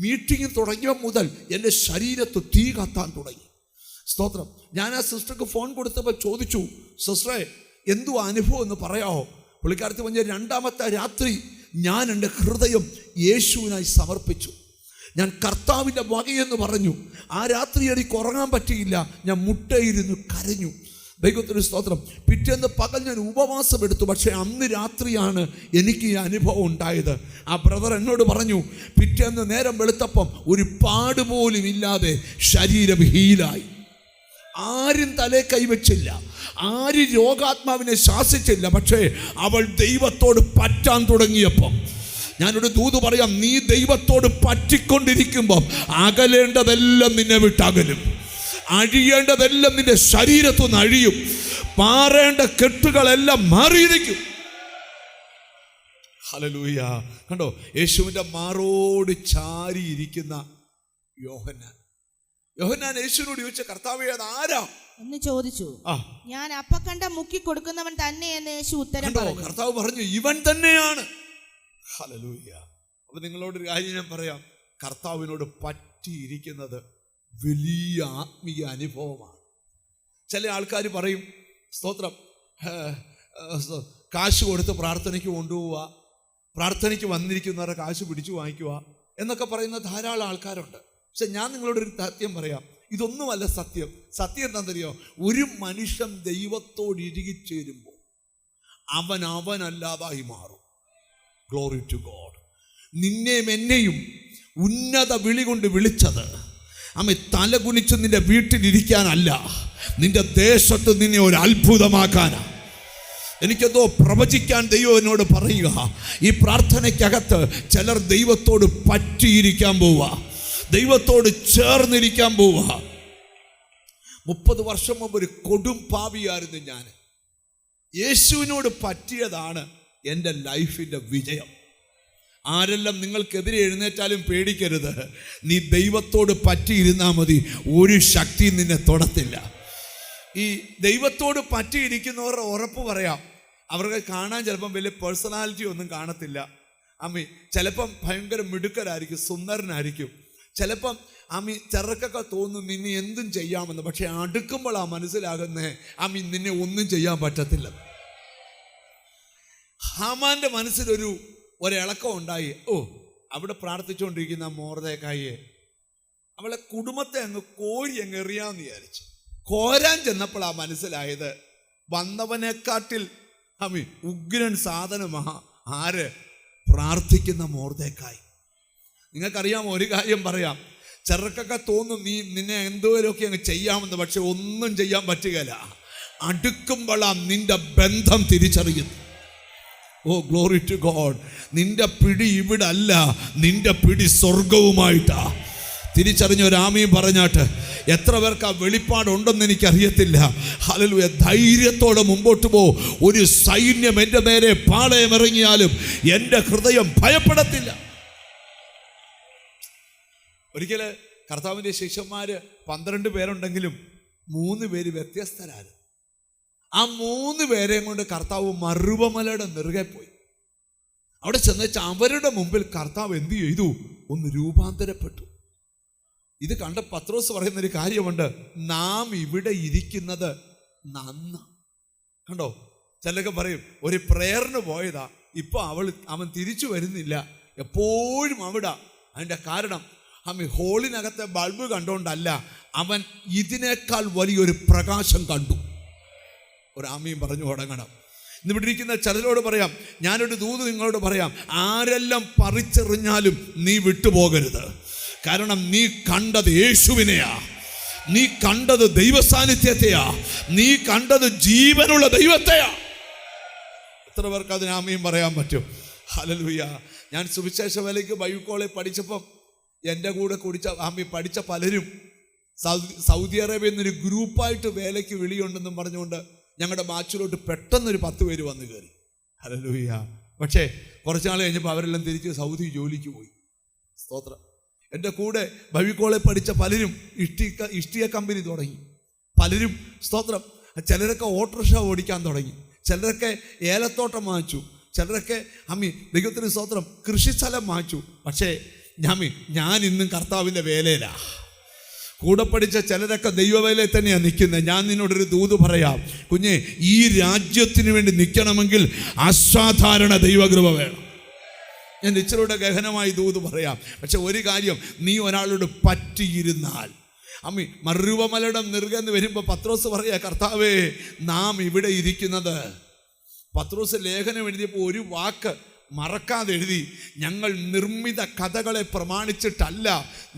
മീറ്റിംഗ് തുടങ്ങിയ മുതൽ എൻ്റെ ശരീരത്ത് തീ കത്താൻ തുടങ്ങി. സ്തോത്രം. ഞാൻ ആ സിസ്റ്റർക്ക് ഫോൺ കൊടുത്തപ്പോൾ ചോദിച്ചു, സിസ്റ്ററെ എന്തു അനുഭവം എന്ന് പറയാമോ? പുള്ളിക്കാരത്തി പറഞ്ഞ 2-ാമത്തെ രാത്രി ഞാൻ എൻ്റെ ഹൃദയം യേശുവിനായി സമർപ്പിച്ചു. ഞാൻ കർത്താവിൻ്റെ വകയെന്ന് പറഞ്ഞു. ആ രാത്രി എനിക്ക് ഉറങ്ങാൻ പറ്റിയില്ല. ഞാൻ മുട്ടയിരുന്നു കരഞ്ഞു. ദൈവത്തിന് സ്തോത്രം. പിറ്റേന്ന് പകൽ ഞാൻ ഉപവാസം എടുത്തു. പക്ഷേ അന്ന് രാത്രിയാണ് എനിക്ക് ഈ അനുഭവം ഉണ്ടായത്. ആ ബ്രദർ എന്നോട് പറഞ്ഞു, പിറ്റേന്ന് നേരം വെളുത്തപ്പം ഒരു പാടുപോലും ഇല്ലാതെ ശരീരം ഹീലായി. ആരും തലേ കൈവച്ചില്ല, ആരും രോഗാത്മാവിനെ ശാസിച്ചില്ല. പക്ഷേ അവൾ ദൈവത്തോട് പറ്റാൻ തുടങ്ങിയപ്പം, ഞാനൊരു ദൂത് പറയാം, നീ ദൈവത്തോട് പറ്റിക്കൊണ്ടിരിക്കുമ്പം അകലേണ്ടതെല്ലാം നിന്നെ വിട്ടകലും, അഴിയേണ്ടതെല്ലാം നിന്റെ ശരീരത്തുനിന്ന് അഴിയും, മാറേണ്ട കെട്ടുകളെല്ലാം മാറിയിരിക്കും. ഹല്ലേലൂയ. കണ്ടോ, യേശുവിൻ്റെ മാറോട് ചാരിയിരിക്കുന്ന യോഹന്നാൻ യേശുവിനോട് ചോദിച്ച, കർത്താവേ അത് ആരാ എന്ന് ചോദിച്ചു. ഞാൻ അപ്പക്കണ്ട മുക്കി കൊടുക്കുന്നവൻ തന്നെ എന്ന് യേശു ഉത്തരം പറഞ്ഞു. കർത്താവ് പറഞ്ഞു, ഇവൻ തന്നെയാണ്. ഹല്ലേലൂയ. അപ്പൊ നിങ്ങളോടൊരു കാര്യം ഞാൻ പറയാം, കർത്താവിനോട് പറ്റിയിരിക്കുന്നത് വലിയ ആത്മീയ അനുഭവമാണ്. ചില ആൾക്കാർ പറയും, സ്തോത്രം, കാശ് കൊടുത്ത് പ്രാർത്ഥനയ്ക്ക് കൊണ്ടുപോവുക, പ്രാർത്ഥനയ്ക്ക് വന്നിരിക്കുന്നവരെ കാശ് പിടിച്ചു വാങ്ങിക്കുക എന്നൊക്കെ പറയുന്ന ധാരാളം ആൾക്കാരുണ്ട്. പക്ഷെ ഞാൻ നിങ്ങളോടൊരു സത്യം പറയാം, ഇതൊന്നുമല്ല സത്യം. സത്യം എന്താണെന്നറിയോ? ഒരു മനുഷ്യൻ ദൈവത്തോട് ഇഴുകിച്ചേരുമ്പോൾ അവനല്ലാതായി മാറും. Glory to God. നിന്നെയും എന്നെയും ഉന്നത വിളി കൊണ്ട് വിളിച്ചത് തലകുനിച്ച് നിന്റെ വീട്ടിലിരിക്കാനല്ല, നിന്റെ ദേശത്ത് നിന്നെ ഒരു അത്ഭുതമാക്കാനാ. എനിക്കെന്തോ പ്രവചിക്കാൻ ദൈവം എന്നോട് പറയുക, ഈ പ്രാർത്ഥനയ്ക്കകത്ത് ചിലർ ദൈവത്തോട് പറ്റിയിരിക്കാൻ പോവുക, ദൈവത്തോട് ചേർന്നിരിക്കാൻ പോവുക. 30 വർഷം മുമ്പ് ഒരു കൊടും പാപിയായിരുന്നു ഞാൻ. യേശുവിനോട് പറ്റിയതാണ് എൻ്റെ ലൈഫിൻ്റെ വിജയം. ആരെല്ലാം നിങ്ങൾക്കെതിരെ എഴുന്നേറ്റാലും പേടിക്കരുത്. നീ ദൈവത്തോട് പറ്റിയിരുന്നാൽ മതി, ഒരു ശക്തി നിന്നെ തൊടത്തില്ല. ഈ ദൈവത്തോട് പറ്റിയിരിക്കുന്നവരുടെ ഉറപ്പ് പറയാം, അവർക്ക് കാണാൻ ചിലപ്പം വലിയ പേഴ്സണാലിറ്റി ഒന്നും കാണത്തില്ല. ചിലപ്പം ഭയങ്കര മിടുക്കരായിരിക്കും, സുന്ദരനായിരിക്കും. ചിലപ്പം ചെറുക്കൊക്കെ തോന്നും നിന്നെ എന്തും ചെയ്യാമെന്ന്. പക്ഷെ അടുക്കുമ്പോഴാണ് മനസ്സിലാകുന്നേ നിന്നെ ഒന്നും ചെയ്യാൻ പറ്റത്തില്ല. ഹാമാന്റെ മനസ്സിലൊരു ഇളക്കം ഉണ്ടായി. അവിടെ പ്രാർത്ഥിച്ചുകൊണ്ടിരിക്കുന്ന മൊർദെഖായിയെ അവളെ കുടുംബത്തെ കോരി എറിയാമെന്ന് വിചാരിച്ചു. കോരാൻ ചെന്നപ്പോഴാണ് മനസ്സിലായത് വന്നവനെക്കാട്ടിൽ ഉഗ്രൻ സാധനമാ ആര്? പ്രാർത്ഥിക്കുന്ന മൊർദെഖായി. നിങ്ങൾക്കറിയാമോ, ഒരു കാര്യം പറയാം, ചെറുക്കൊക്കെ തോന്നും നിന്നെ എന്തോരൊക്കെ അങ്ങ് ചെയ്യാമെന്ന്. പക്ഷെ ഒന്നും ചെയ്യാൻ പറ്റുകയില്ല. അടുക്കുമ്പോഴാണ് നിന്റെ ബന്ധം തിരിച്ചറിയുന്നു. Glory to God. നിന്റെ പിടി ഇവിടെ അല്ല, നിന്റെ പിടി സ്വർഗവുമായിട്ടാ. തിരിച്ചറിഞ്ഞ ഒരു ആമീൻ പറഞ്ഞാട്ട്. എത്ര പേർക്ക് ആ വെളിപ്പാടുണ്ടെന്ന് എനിക്കറിയത്തില്ല. ഹല്ലേലൂയ. ധൈര്യത്തോടെ മുമ്പോട്ട് പോ. ഒരു സൈന്യം എൻ്റെ നേരെ പാളയമിറങ്ങിയാലും എൻ്റെ ഹൃദയം ഭയപ്പെടത്തില്ല. ഒരിക്കല് കർത്താവിൻ്റെ ശിഷ്യന്മാര് 12 പേരുണ്ടെങ്കിലും 3 പേര് വ്യത്യസ്തരായിരുന്നു. ആ 3 പേരെയും കൊണ്ട് കർത്താവ് മറുവമലയുടെ നെറുകെ പോയി. അവിടെ ചെന്നുവെച്ച അവരുടെ മുമ്പിൽ കർത്താവ് എന്ത് ചെയ്തു? ഒന്ന് രൂപാന്തരപ്പെട്ടു. ഇത് കണ്ട പത്രോസ് പറയുന്നൊരു കാര്യമുണ്ട്, നാം ഇവിടെ ഇരിക്കുന്നത് നന്ന. കണ്ടോ, ചിലരൊക്കെ പറയും ഒരു പ്രേയറിന് പോയതാ, ഇപ്പൊ അവൻ തിരിച്ചു വരുന്നില്ല, എപ്പോഴും അവിടെ. അതിൻ്റെ കാരണം ഹോളിനകത്തെ ബൾബ് കണ്ടുകൊണ്ടല്ല, അവൻ ഇതിനേക്കാൾ വലിയൊരു പ്രകാശം കണ്ടു. ഒരു ആമീൻ പറഞ്ഞു തുടങ്ങണം. ഇന്ന് ഇവിടെ ഇരിക്കുന്ന ചിലരോട് പറയാം, ഞാനൊരു ദൂത് നിങ്ങളോട് പറയാം, ആരെല്ലാം പറിച്ചെറിഞ്ഞാലും നീ വിട്ടുപോകരുത്. കാരണം നീ കണ്ടത് യേശുവിനെയാ, നീ കണ്ടത് ദൈവസാന്നിധ്യത്തെയാ, നീ കണ്ടത് ജീവനുള്ള ദൈവത്തെയാ. എത്ര പേർക്ക് അതിന് ആമീൻ പറയാൻ പറ്റും? ഹല്ലേലൂയ. ഞാൻ സുവിശേഷ വേലയ്ക്ക് ബൈബിൾ കോളേജ് പഠിച്ചപ്പം എൻ്റെ കൂടെ പഠിച്ച പലരും സൗദി അറേബ്യയിൽ നിന്നൊരു ഗ്രൂപ്പായിട്ട് വേലയ്ക്ക് വിളിയുണ്ടെന്നും പറഞ്ഞുകൊണ്ട് ഞങ്ങളുടെ ബാച്ചിലോട്ട് പെട്ടെന്നൊരു 10 പേര് വന്നു കയറി. ഹല്ലേലൂയ. പക്ഷേ കുറച്ച് നാൾ കഴിഞ്ഞപ്പോൾ അവരെല്ലാം തിരിച്ച് സൗദി ജോലിക്ക് പോയി. സ്തോത്രം. എൻ്റെ കൂടെ ബൈബിൾ കോളേജ് പഠിച്ച പലരും ഇഷ്ടിക കമ്പനി തുടങ്ങി. പലരും സ്തോത്രം, ചിലരൊക്കെ ഓട്ടോറിക്ഷ ഓടിക്കാൻ തുടങ്ങി, ചിലരൊക്കെ ഏലത്തോട്ടം വാങ്ങിച്ചു, ചിലരൊക്കെ ദൈവത്തിന് സ്തോത്രം കൃഷിസ്ഥലം വാങ്ങിച്ചു. പക്ഷേ ഞാൻ ഇന്നും കർത്താവിൻ്റെ വേലയിലാ. കൂടെ പഠിച്ച ചിലരൊക്കെ ദൈവവേലയിൽ തന്നെയാണ് നിൽക്കുന്നത്. ഞാൻ നിന്നോടൊരു ദൂത് പറയാം കുഞ്ഞെ, ഈ രാജ്യത്തിന് വേണ്ടി നിൽക്കണമെങ്കിൽ അസാധാരണ ദൈവകൃപ വേണം. ഞാൻ ഇച്ചിരൂടെ ഗഹനമായി ദൂത് പറയാം. പക്ഷെ ഒരു കാര്യം, നീ ഒരാളോട് പറ്റിയിരുന്നാൽ മറുവമലയുടെ നെറുകെന്ന് വരുമ്പോൾ പത്രോസ് പറയാ, കർത്താവേ നാം ഇവിടെ ഇരിക്കുന്നത്. പത്രോസ് ലേഖനം എഴുതിയപ്പോൾ ഒരു വാക്ക് മറക്കാതെ എഴുതി, ഞങ്ങൾ നിർമ്മിത കഥകളെ പ്രമാണിച്ചിട്ടല്ല,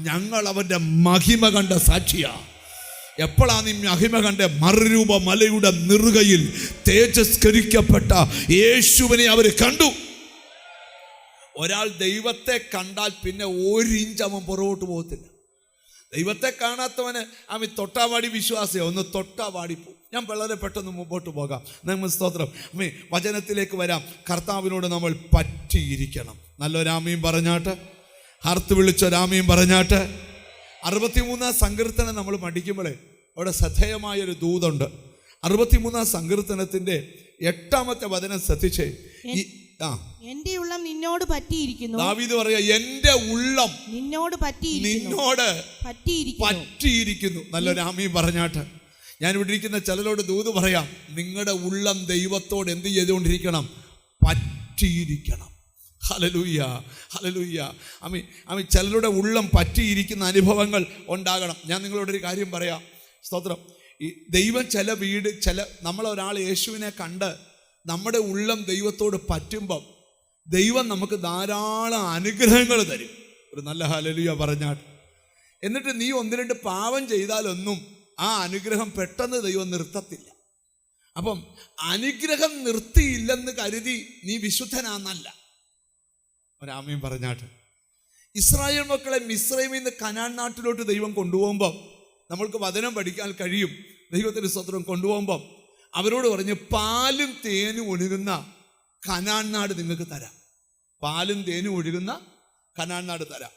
ഞങ്ങൾ അവൻ്റെ മഹിമ കണ്ട സാക്ഷിയാ. എപ്പോഴാണ് നീ മഹിമ കണ്ട? മറുരൂപ മലയുടെ നെറുകയിൽ തേജസ്കരിക്കപ്പെട്ട യേശുവിനെ അവർ കണ്ടു. ഒരാൾ ദൈവത്തെ കണ്ടാൽ പിന്നെ 1 ഇഞ്ച് അവൻ പുറകോട്ട് പോകത്തില്ല. ദൈവത്തെ കാണാത്തവന് അവൻ തൊട്ടാവാടി വിശ്വാസിയോ ഒന്ന് തൊട്ടാവാടിപ്പോ. ഞാൻ വളരെ പെട്ടെന്ന് മുമ്പോട്ട് പോകാം. നമ്മൾ സ്തോത്രം. വചനത്തിലേക്ക് വരാം. കർത്താവിനോട് നമ്മൾ പറ്റിയിരിക്കണം. നല്ലൊരാമയും പറഞ്ഞാട്ട്, ഹർത്ത് വിളിച്ചൊരാമയും പറഞ്ഞാട്ട്. 63 സങ്കീർത്തനം നമ്മൾ പഠിക്കുമ്പോഴേ അവിടെ ശ്രദ്ധേയമായൊരു ദൂതുണ്ട്. 63 സങ്കീർത്തനത്തിന്റെ 8-ാമത്തെ വചനം ശ്രദ്ധിച്ചേ. എന്റെ ഉള്ളം നിന്നോട് പറ്റിയിരിക്കുന്നു. ദാവീദ് പറയാ, എന്റെ ഉള്ളം നിന്നോട് പറ്റിയിരിക്കുന്നു. നല്ലൊരു ആമീൻ പറഞ്ഞാട്ട്. ഞാൻ ഇവിടെ ഇരിക്കുന്ന ചിലരോട് ദൂത് പറയാം, നിങ്ങളുടെ ഉള്ളം ദൈവത്തോട് എന്ത് ചെയ്തുകൊണ്ടിരിക്കണം? പറ്റിയിരിക്കണം. ഹല്ലേലൂയ, ഹല്ലേലൂയ. ആമീൻ. ചിലരുടെ ഉള്ളം പറ്റിയിരിക്കുന്ന അനുഭവങ്ങൾ ഉണ്ടാകണം. ഞാൻ നിങ്ങളോടൊരു കാര്യം പറയാം. സ്തോത്രം. ഈ ദൈവം നമ്മളൊരാൾ യേശുവിനെ കണ്ട് നമ്മുടെ ഉള്ളം ദൈവത്തോട് പറ്റുമ്പം ദൈവം നമുക്ക് ധാരാളം അനുഗ്രഹങ്ങൾ തരും. ഒരു നല്ല ഹല്ലേലൂയ പറഞ്ഞാൽ. എന്നിട്ട് നീ 1-2 പാവം ചെയ്താലൊന്നും ആ അനുഗ്രഹം പെട്ടെന്ന് ദൈവം നിർത്തത്തില്ല. അപ്പം അനുഗ്രഹം നിർത്തിയില്ലെന്ന് കരുതി നീ വിശുദ്ധനാന്നല്ല. ഒരാമയും പറഞ്ഞാട്ട്. ഇസ്രായേൽ മക്കളെ മിസ്രൈമിൽ നിന്ന് കനാൻ നാട്ടിലോട്ട് ദൈവം കൊണ്ടുപോകുമ്പം നമ്മൾക്ക് വചനം പഠിക്കാൻ കഴിയും. ദൈവത്തിന് സ്തോത്രം. കൊണ്ടുപോകുമ്പം അവരോട് പറഞ്ഞ്, പാലും തേനും ഒഴുകുന്ന കനാൻ നാട് നിങ്ങൾക്ക് തരാം. പാലും തേനും ഒഴുകുന്ന കനാൻ നാട് തരാം.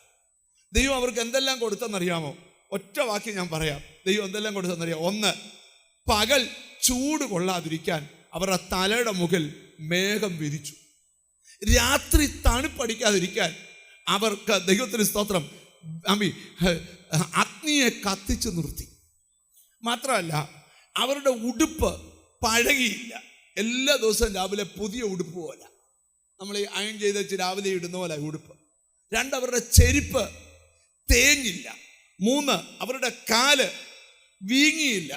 ദൈവം അവർക്ക് എന്തെല്ലാം കൊടുത്തെന്നറിയാമോ? ഒറ്റ വാക്യം ഞാൻ പറയാം. ദൈവം എന്തെല്ലാം കൊടുത്തെന്നറിയാം. 1, പകൽ ചൂട് കൊള്ളാതിരിക്കാൻ അവരുടെ തലയുടെ മുകളിൽ മേഘം വിരിച്ചു. രാത്രി തണുപ്പടിക്കാതിരിക്കാൻ അവർക്ക്, ദൈവത്തിന് സ്തോത്രം, അഗ്നിയെ കത്തിച്ചു നിർത്തി. മാത്രമല്ല അവരുടെ ഉടുപ്പ് പഴകിയില്ല. എല്ലാ ദിവസവും രാവിലെ പുതിയ ഉടുപ്പ് പോലെ, നമ്മൾ ഈ അയൺ ചെയ്ത് വെച്ച് രാവിലെ ഇടുന്ന പോലെ ഉടുപ്പ്. 2, അവരുടെ ചെരുപ്പ് തേഞ്ഞില്ല. 3, അവരുടെ കാല് വീങ്ങിയില്ല.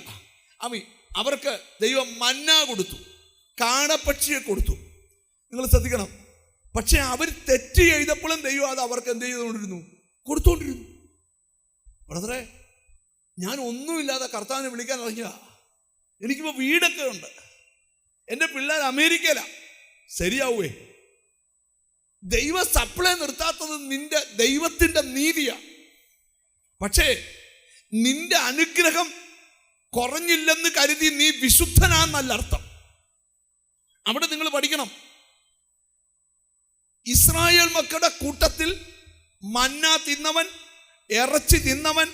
അവർക്ക് ദൈവം മന്ന കൊടുത്തു, കാണപ്പക്ഷിയെ കൊടുത്തു. നിങ്ങൾ ശ്രദ്ധിക്കണം. പക്ഷെ അവർ തെറ്റ് ചെയ്തപ്പോഴും ദൈവം അത് അവർക്ക് എന്ത് കൊടുത്തോണ്ടിരുന്നു. ബ്രദറെ, ഞാൻ ഒന്നുമില്ലാതെ കർത്താവിനെ വിളിക്കാൻ ഇറങ്ങിയ, എനിക്കിപ്പോൾ വീടൊക്കെ ഉണ്ട്, എൻ്റെ പിള്ളേർ അമേരിക്കയിലാണ്. ശരിയാവേ? ദൈവ സപ്ലൈ നിർത്താത്തത് നിന്റെ ദൈവത്തിൻ്റെ നീതിയാണ്. പക്ഷേ നിന്റെ അനുഗ്രഹം കുറഞ്ഞില്ലെന്ന് കരുതി നീ വിശുദ്ധനാന്നല്ല അർത്ഥം. അവിടെ നിങ്ങൾ പഠിക്കണം. ഇസ്രായേൽ മക്കളുടെ കൂട്ടത്തിൽ മന്ന തിന്നവൻ, ഇറച്ചി തിന്നവൻ,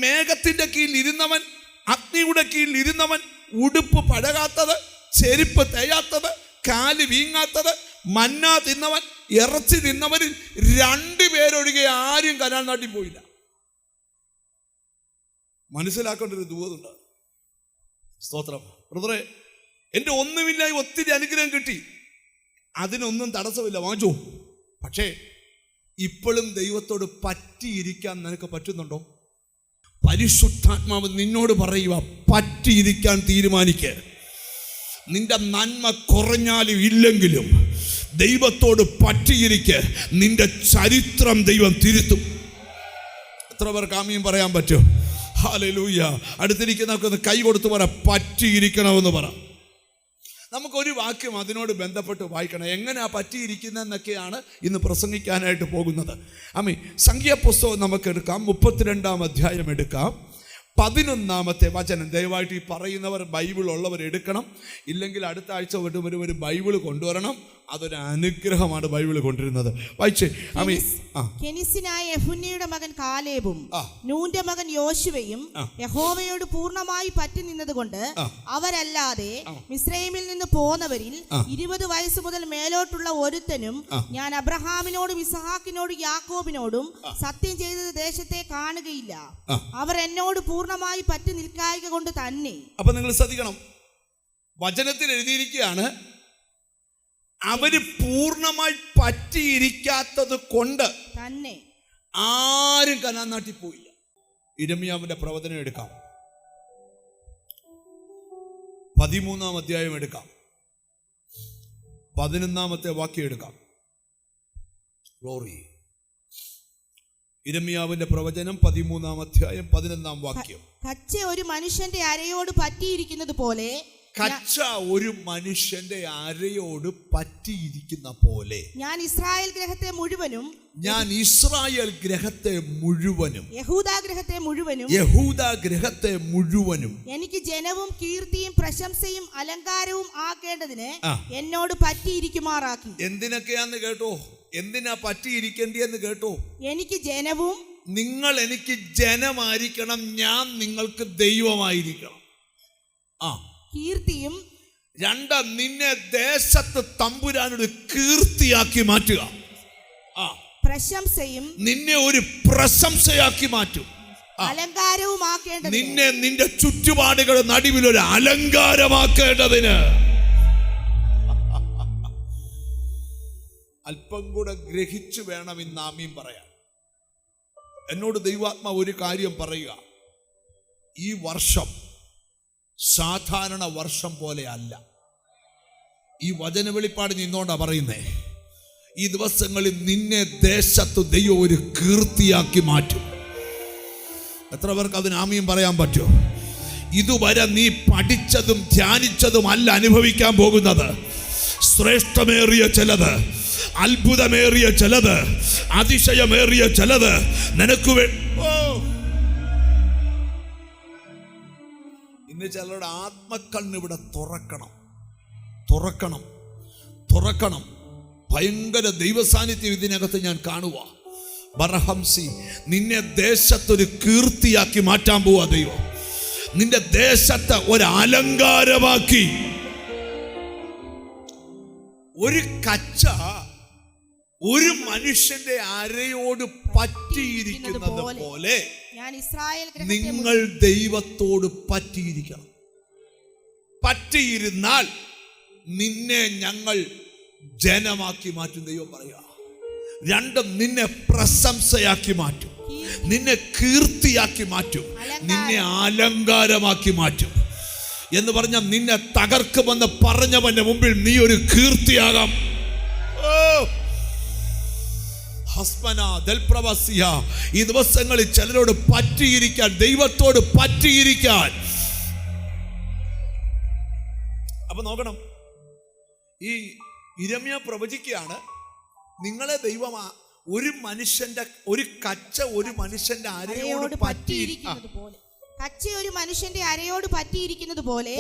മേഘത്തിന്റെ കീഴിൽ ഇരുന്നവൻ, അഗ്നിയുടെ കീഴിൽ ഇരുന്നവൻ, ഉടുപ്പ് പഴകാത്തത്, ചെരുപ്പ് തേയാത്തത്, കാല് വീങ്ങാത്തത്, മന്ന തിന്നവൻ, ഇറച്ചി തിന്നവരിൽ 2 പേരൊഴികെ ആരും കനാൻ നാട്ടിൽ പോയില്ല. മനസ്സിലാക്കേണ്ട ഒരു ദൂതുണ്ട്. സ്തോത്രം. ബ്രദറെ, എൻ്റെ ഒന്നുമില്ലായി ഒത്തിരി അനുഗ്രഹം കിട്ടി, അതിനൊന്നും തടസ്സമില്ല, വാങ്ങിച്ചോ. പക്ഷേ ഇപ്പോഴും ദൈവത്തോട് പറ്റിയിരിക്കാൻ നിനക്ക് പറ്റുന്നുണ്ടോ? പരിശുദ്ധാത്മാവ് നിന്നോട് പറയുക, പറ്റിയിരിക്കാൻ തീരുമാനിക്കുക. നിന്റെ നന്മ കുറഞ്ഞാലും ഇല്ലെങ്കിലും ദൈവത്തോട് പറ്റിയിരിക്കുക. നിന്റെ ചരിത്രം ദൈവം തിരുത്തും. എത്ര പേർക്ക് ആമീൻ പറയാൻ പറ്റും? ഹല്ലേലൂയ. അടുത്തിരിക്കുന്നവർക്കൊന്ന് കൈ കൊടുത്ത് പറ, പറ്റിയിരിക്കണമെന്ന് പറ. നമുക്കൊരു വാക്യം അതിനോട് ബന്ധപ്പെട്ട് വായിക്കണം. എങ്ങനെയാ പറ്റിയിരിക്കുന്നതെന്നൊക്കെയാണ് ഇന്ന് പ്രസംഗിക്കാനായിട്ട് പോകുന്നത്. സംഖ്യാപുസ്തകം നമുക്ക് എടുക്കാം. 32-ാം അധ്യായം എടുക്കാം. 11-ാമത്തെ വചനം. ദയവായിട്ട് ഈ പറയുന്നവർ ബൈബിൾ ഉള്ളവർ എടുക്കണം. ഇല്ലെങ്കിൽ അടുത്ത ആഴ്ച ഒരു ബൈബിൾ കൊണ്ടുവരണം. അതൊരു അനുഗ്രഹമാണ് ബൈബിൾ കൊണ്ടിരുന്നത്. വായിച്ചേ. കെനിസ്യനായ യെഫുന്നെയുടെ മകൻ കാലേബും നൂന്റെ മകൻ യോശുവയും യഹോവയോട് പൂർണ്ണമായി പറ്റി നിന്നതുകൊണ്ട് അവരല്ലാതെ മിസ്രൈമിൽ നിന്ന് പോന്നവരിൽ 20 വയസ്സ് മുതൽ മേലോട്ടുള്ള ഒരുത്തനും ഞാൻ അബ്രഹാമിനോടും ഇസ്ഹാക്കിനോടും യാക്കോബിനോടും സത്യം ചെയ്തത് ദേശത്തെ കാണുകയില്ല. അവർ എന്നോട് പൂർണ്ണമായി പറ്റി നിൽക്കായിക കൊണ്ട് തന്നെ. അപ്പൊ നിങ്ങൾ ശ്രദ്ധിക്കണം, വചനത്തിൽ എഴുതിയിരിക്കുകയാണ്, അവര് പൂർണ്ണമായി പറ്റിയിരിക്കാത്തത് കൊണ്ട് തന്നെ ആരും കനാൻ നാട്ടിൽ പോയില്ല. യിരെമ്യാവിന്റെ പ്രവചനം എടുക്കാം. 13-ാം അധ്യായം എടുക്കാം. 11-ാമത്തെ വാക്യം എടുക്കാം. ഗ്ലോറി. യിരെമ്യാവിന്റെ പ്രവചനം 13-ാം അധ്യായം 11-ാം വാക്യം. കച്ച ഒരു മനുഷ്യന്റെ അരയോട് പറ്റിയിരിക്കുന്നത് പോലെ കച്ച ഒരു മനുഷ്യന്റെ അരയോട് പറ്റിയിരിക്കുന്ന പോലെ ഞാൻ ഇസ്രായേൽ ഗ്രഹത്തെ മുഴുവനും യഹൂദ ഗ്രഹത്തെ മുഴുവനും എനിക്ക് ജനവും കീർത്തിയും പ്രശംസയും അലങ്കാരവും ആക്കേണ്ടതിന് എന്നോട് പറ്റിയിരിക്കുമാറാക്കി. എന്തിനൊക്കെയാന്ന് കേട്ടോ? എന്തിനാ പറ്റിയിരിക്കേണ്ടിയെന്ന് കേട്ടോ? എനിക്ക് ജനവും, നിങ്ങൾ എനിക്ക് ജനമായിരിക്കണം, ഞാൻ നിങ്ങൾക്ക് ദൈവമായിരിക്കണം. കീർത്തിയും, രണ്ട്, നിന്നെ ദേശത്ത് തമ്പുരാനോട് കീർത്തിയാക്കി മാറ്റുക. പ്രശംസയും, നിന്നെ ഒരു പ്രശംസയാക്കി മാറ്റും. അലങ്കാരവും ആക്കേണ്ടതിന്, നിന്നെ നിന്റെ ചുറ്റുപാടുകളുടെ നടുവിൽ ഒരു അലങ്കാരമാക്കേണ്ടതിന്. അല്പം കൂടെ ഗ്രഹിച്ചു വേണം ഇന്ന് ആമീൻ പറയാൻ. എന്നോട് ദൈവാത്മാ ഒരു കാര്യം പറയുക, ഈ വർഷം സാധാരണ വർഷം പോലെ അല്ല. ഈ വചന വെളിപ്പാട് നിന്നോണ്ടാ പറയുന്നേ. ഈ ദിവസങ്ങളിൽ നിന്നെ ദേശത്ത് ദൈവം ഒരു കീർത്തിയാക്കി മാറ്റും. എത്ര പേർക്ക് അതിന് ആമീൻ പറയാൻ പറ്റുമോ? ഇതുവരെ നീ പഠിച്ചതും ധ്യാനിച്ചതും അല്ല അനുഭവിക്കാൻ പോകുന്നത്. ശ്രേഷ്ഠമേറിയ ചിലത്, അത്ഭുതമേറിയ ചിലത്, അതിശയമേറിയ ചിലത് നിനക്ക് ഇന്ന് ചിലരുടെ ആത്മക്കണ്ണ് ഇവിടെ തുറക്കണം. ഭയങ്കര ദൈവസാന്നിധ്യം ഇതിനകത്ത് ഞാൻ കാണുക. ബർഹംസി, നിന്നെ ദേശത്തൊരു കീർത്തിയാക്കി മാറ്റാൻ പോവാ ദൈവം. നിന്റെ ദേശത്തെ ഒരു അലങ്കാരമാക്കി. ഒരു കച്ച ഒരു മനുഷ്യന്റെ അരയോട് പറ്റിയിരിക്കുന്നത് പോലെ നിങ്ങൾ ദൈവത്തോട് പറ്റിയിരിക്കണം. പറ്റിയിരുന്നാൽ നിന്നെ ഞങ്ങൾ ജനമാക്കി മാറ്റും ദൈവം പറയുക. രണ്ടും, നിന്നെ പ്രശംസയാക്കി മാറ്റും, നിന്നെ കീർത്തിയാക്കി മാറ്റും, നിന്നെ അലങ്കാരമാക്കി മാറ്റും. എന്ന് പറഞ്ഞാൽ നിന്നെ തകർക്കുമെന്ന് പറഞ്ഞവന്റെ മുമ്പിൽ നീ ഒരു കീർത്തിയാകാം. ഈ ദിവസങ്ങളിൽ ചിലരോട് പറ്റിയിരിക്കാൻ, ദൈവത്തോട് പറ്റിയിരിക്കാൻ. അപ്പൊ നോക്കണം, ഈ യിരെമ്യാ പ്രവചിക്കുകയാണ്, നിങ്ങളെ ദൈവം ഒരു മനുഷ്യന്റെ ഒരു കച്ച ഒരു മനുഷ്യന്റെ അരയോട് പറ്റിയിരിക്കുന്നത് പോലെ, കച്ച ഒരു മനുഷ്യന്റെ അരയോട് പറ്റിയിരിക്കുന്നത് പോലെ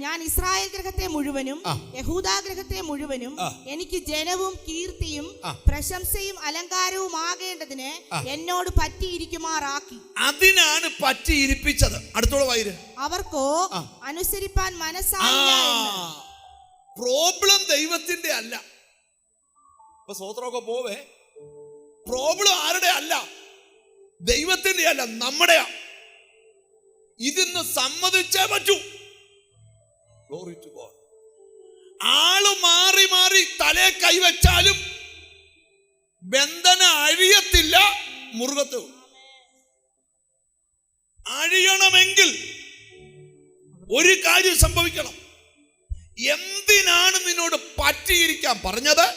ഞാൻ ഇസ്രായേൽ ഗ്രഹത്തെ മുഴുവനും യഹൂദാ ഗ്രഹത്തെ മുഴുവനും എനിക്ക് ജനവും കീർത്തിയും പ്രശംസയും അലങ്കാരവും ആകേണ്ടതിന് എന്നോട് പറ്റിയിരിക്കുമാറാക്കി. അതിനാണ് പറ്റിയിരിപ്പിച്ചത്. അടുത്തോളം വായിര്. അവർക്കോ അനുസരിപ്പാൻ മനസ്സായില്ല. പ്രോബ്ലം ദൈവത്തിന്റെ അല്ല. ഇപ്പൊ സ്വോത്രമൊക്കെ പോവേ, പ്രോബ്ലം ആരുടെ അല്ല? ദൈവത്തിന്റെ അല്ല, നമ്മുടെയാ. ഇതിന്ന് സമ്മതിച്ചേ പറ്റൂ. Glory to God. ആള് മാറി മാറി തലേ കൈവച്ചാലും ബന്ധന അഴിയത്തില്ല, മുറുകത്ത്. അഴിയണമെങ്കിൽ ഒരു കാര്യം സംഭവിക്കണം. എന്തിനാണ് നിന്നോട് പറ്റിയിരിക്കാൻ പറഞ്ഞത്?